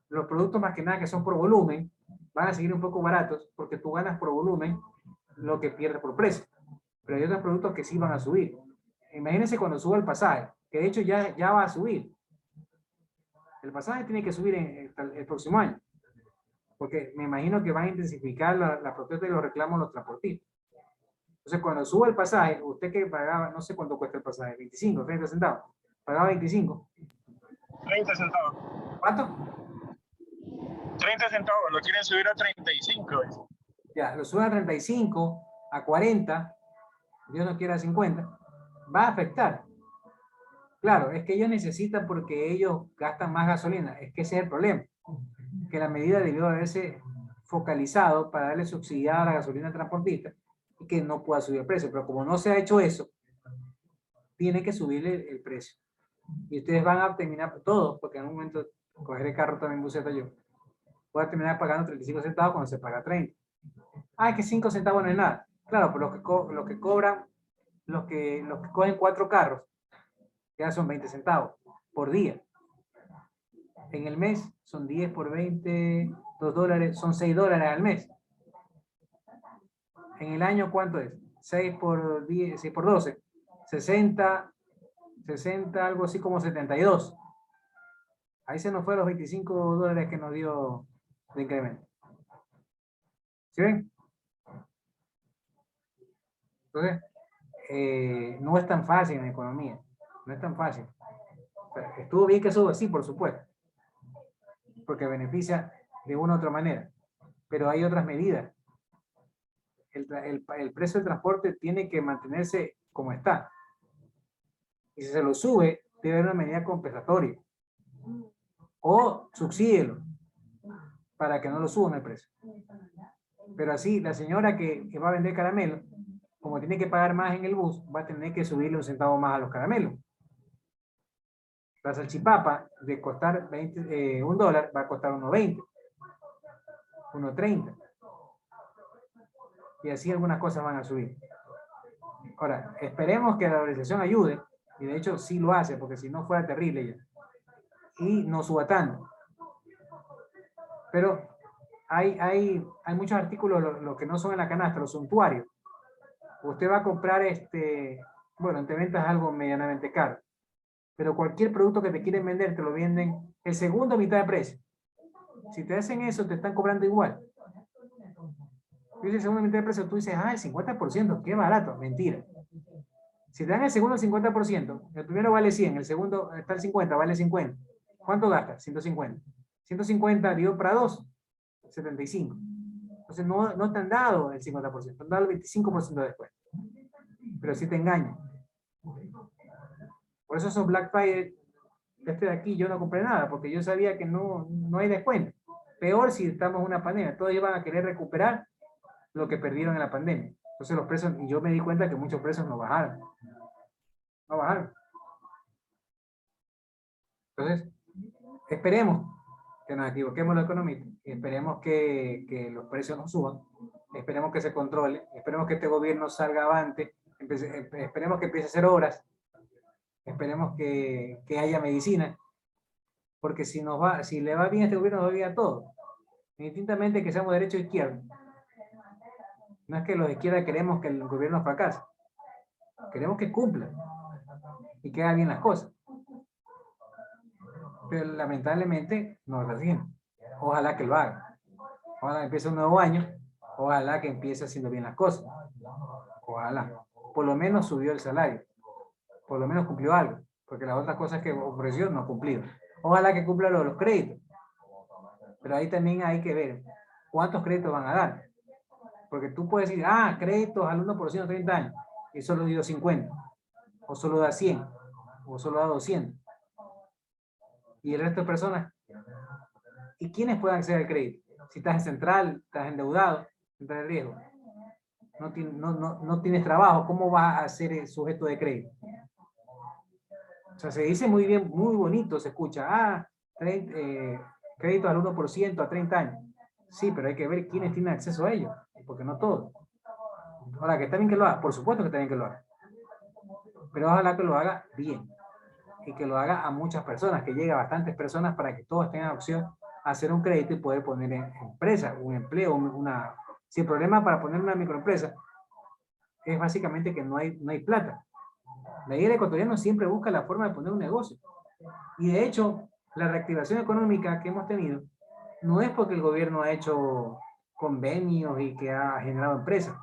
Los productos más que nada que son por volumen van a seguir un poco baratos porque tú ganas por volumen lo que pierdes por precio. Pero hay otros productos que sí van a subir. Imagínense cuando suba el pasaje, que de hecho ya va a subir. El pasaje tiene que subir el próximo año. Porque me imagino que van a intensificar la protesta y los reclamos de los transportistas. Entonces, cuando suba el pasaje, usted que pagaba, no sé cuánto cuesta el pasaje, 25, 30 centavos. Pagaba 25. 30 centavos. ¿Cuánto? 30 centavos, lo quieren subir a 35. Ya, lo suben a 35, a 40, Dios no quiera a 50, va a afectar. Claro, es que ellos necesitan porque ellos gastan más gasolina, es que ese es el problema, que la medida debió haberse focalizado para darle subsidiada a la gasolina transportista y que no pueda subir el precio, pero como no se ha hecho eso, tiene que subirle el precio. Y ustedes van a terminar, todos, porque en un momento coger el carro también buceta yo, voy a terminar pagando 35 centavos cuando se paga 30. Es que 5 centavos no es nada. Claro, pero los que cobran, los que cogen 4 carros, ya son 20 centavos por día. En el mes son 10 por 20, $2, son $6 al mes. En el año, ¿cuánto es? 6 por 10, 6 por 12, 60, algo así como 72. Ahí se nos fue los $25 que nos dio de incremento. ¿Sí ven? Entonces, no es tan fácil en la economía. No es tan fácil. O sea, estuvo bien que suba, sí, por supuesto. Porque beneficia de una u otra manera. Pero hay otras medidas. El precio del transporte tiene que mantenerse como está. Y si se lo sube, debe haber una medida compensatoria. O subsídielo para que no lo suban el precio. Pero así, la señora que va a vender caramelo, como tiene que pagar más en el bus, va a tener que subirle un centavo más a los caramelos. La salchipapa, de costar $1, va a costar $1.20, $1.30. Y así algunas cosas van a subir. Ahora, esperemos que la organización ayude, y de hecho sí lo hace, porque si no fuera terrible ya. Y no suba tanto. Pero hay muchos artículos, los que no son en la canasta, los suntuarios. Usted va a comprar, bueno, entre ventas algo medianamente caro. pero cualquier producto que te quieren vender te lo venden el segundo a mitad de precio. Si te hacen eso, te están cobrando igual. Si el segundo a mitad de precio, tú dices, ah, el 50%, qué barato. Mentira. Si te dan el segundo el 50%, el primero vale 100, el segundo está el 50, vale 50. ¿Cuánto gastas? 150. 150 dividido para 2, 75. Entonces no te han dado el 50%, te han dado el 25% de descuento. Pero sí te engañan. Por eso esos Black Friday, de aquí, yo no compré nada, porque yo sabía que no hay descuento. Peor si estamos en una pandemia. Todos iban a querer recuperar lo que perdieron en la pandemia. Entonces los precios, y yo me di cuenta que muchos precios no bajaron. No bajaron. Entonces, esperemos que nos equivoquemos los economistas, esperemos que los precios no suban, esperemos que se controle, esperemos que este gobierno salga avante, esperemos que empiece a hacer obras, esperemos que haya medicina, porque si le va bien a este gobierno, nos va bien a todos, indistintamente que seamos derecha o izquierda. No es que los de izquierda queremos que el gobierno fracase, queremos que cumpla y que haga bien las cosas. Pero lamentablemente no lo hacen. Ojalá que lo haga. Ojalá que empiece un nuevo año. Ojalá que empiece haciendo bien las cosas. Ojalá. Por lo menos subió el salario. Por lo menos cumplió algo. Porque las otras cosas que ofreció no ha cumplido. Ojalá que cumpla lo de los créditos. Pero ahí también hay que ver cuántos créditos van a dar. Porque tú puedes decir, ah, créditos al 1% a 30 años. Y solo dio 50. O solo da 100. O solo da 200. Y el resto de personas. ¿Y quiénes pueden acceder al crédito? Si estás en central, estás endeudado, entras en riesgo. No tienes trabajo, ¿cómo vas a ser sujeto de crédito? O sea, se dice muy bien, muy bonito, se escucha, crédito al 1% a 30 años. Sí, pero hay que ver quiénes tienen acceso a ello, porque no todos. Ahora, que está bien que lo haga, por supuesto que está bien que lo haga. Pero ojalá que lo haga bien. Y que lo haga a muchas personas, que llegue a bastantes personas para que todos tengan opción a hacer un crédito y poder poner en empresa, un empleo, Si el problema para poner una microempresa es básicamente que no hay plata. La idea del ecuatoriano siempre busca la forma de poner un negocio. Y de hecho, la reactivación económica que hemos tenido no es porque el gobierno ha hecho convenios y que ha generado empresas.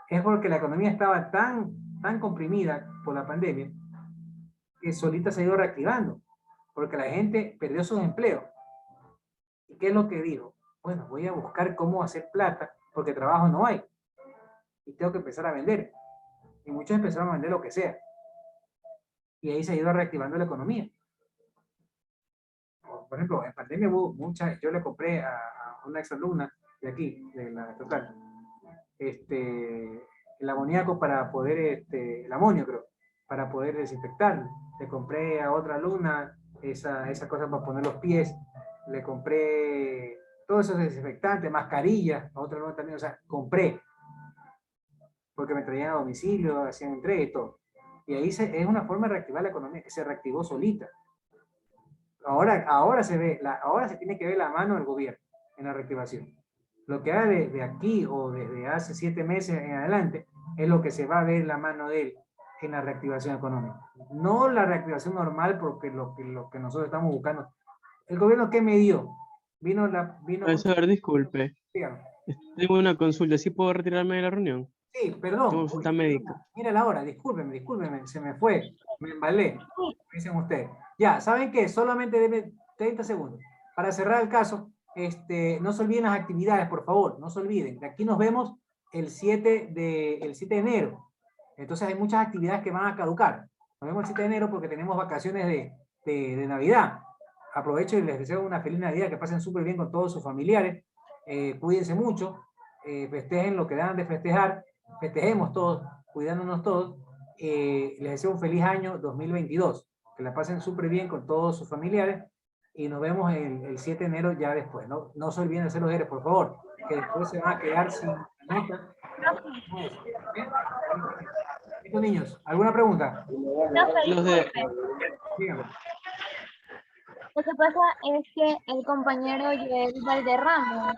Es porque la economía estaba tan comprimida por la pandemia que solita se ha ido reactivando, porque la gente perdió sus empleos. ¿Y qué es lo que dijo? Bueno, voy a buscar cómo hacer plata, porque trabajo no hay. Y tengo que empezar a vender. Y muchos empezaron a vender lo que sea. Y ahí se ha ido reactivando la economía. Por ejemplo, en pandemia hubo muchas, yo le compré a una exalumna de aquí, de la total, el amoníaco para poder, el amonio creo, para poder desinfectar. Le compré a otra alumna esa cosa para poner los pies. Le compré todos esos desinfectantes, mascarillas, a otra alumna también. O sea, compré. Porque me traían a domicilio, hacían entrega y todo. Y ahí es una forma de reactivar la economía, que se reactivó solita. Ahora se tiene que ver la mano del gobierno en la reactivación. Lo que haga de aquí o desde hace 7 meses en adelante es lo que se va a ver la mano de él en la reactivación económica. No la reactivación normal, porque lo que nosotros estamos buscando. ¿El gobierno qué me dio? Profesor, disculpe. Dígame. Tengo una consulta. ¿Sí puedo retirarme de la reunión? Sí, perdón. Tengo consulta médica. Mira la hora, discúlpeme, se me fue. Me embalé. Dicen ustedes. Ya, ¿saben qué? Solamente debe 30 segundos. Para cerrar el caso, no se olviden las actividades, por favor. No se olviden. De aquí nos vemos el 7 de enero. Entonces hay muchas actividades que van a caducar. Nos vemos el 7 de enero porque tenemos vacaciones de Navidad. Aprovecho y les deseo una feliz Navidad, que pasen súper bien con todos sus familiares. Cuídense mucho, festejen lo que dan de festejar, festejemos todos, cuidándonos todos. Les deseo un feliz año 2022. Que la pasen súper bien con todos sus familiares y nos vemos el 7 de enero ya después. No se olviden de hacer los deberes, por favor, que después se van a quedar sin nota. Estos niños, ¿alguna pregunta? Dígame. Lo que pasa es que el compañero Joel Valderrama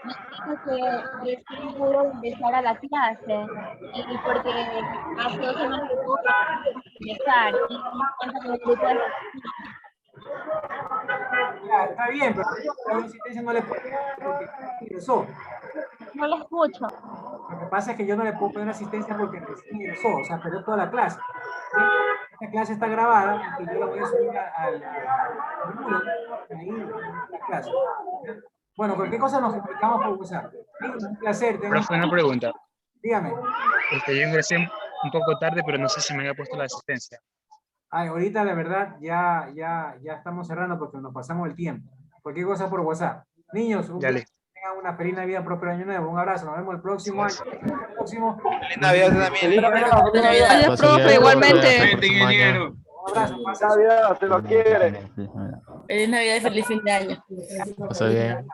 dijo que recién pudo ingresar a la clase y porque hace 2 semanas ingresar. Ya, está bien, pero la asistencia no le puedo poner porque ingresó. No lo escucho. Lo que pasa es que yo no le puedo poner asistencia porque recién ingresó, o sea, perdió toda la clase. Esta clase está grabada y yo la voy a subir al ahí en la clase. Bueno, cualquier cosa nos comunicamos por WhatsApp. Un placer. Profe, una pregunta. Dígame. Yo ingresé un poco tarde, pero no sé si me había puesto la asistencia. Ay, ahorita de verdad ya estamos cerrando porque nos pasamos el tiempo. Cualquier cosa por WhatsApp. Niños, tengan una feliz Navidad, próspero año nuevo. Un abrazo, nos vemos el próximo año. Feliz Navidad también. Feliz Navidad. Gracias, profe, igualmente. Ingeniero. Un abrazo. Feliz Navidad, se lo quiere. Feliz Navidad y feliz fin de año. Pasa bien.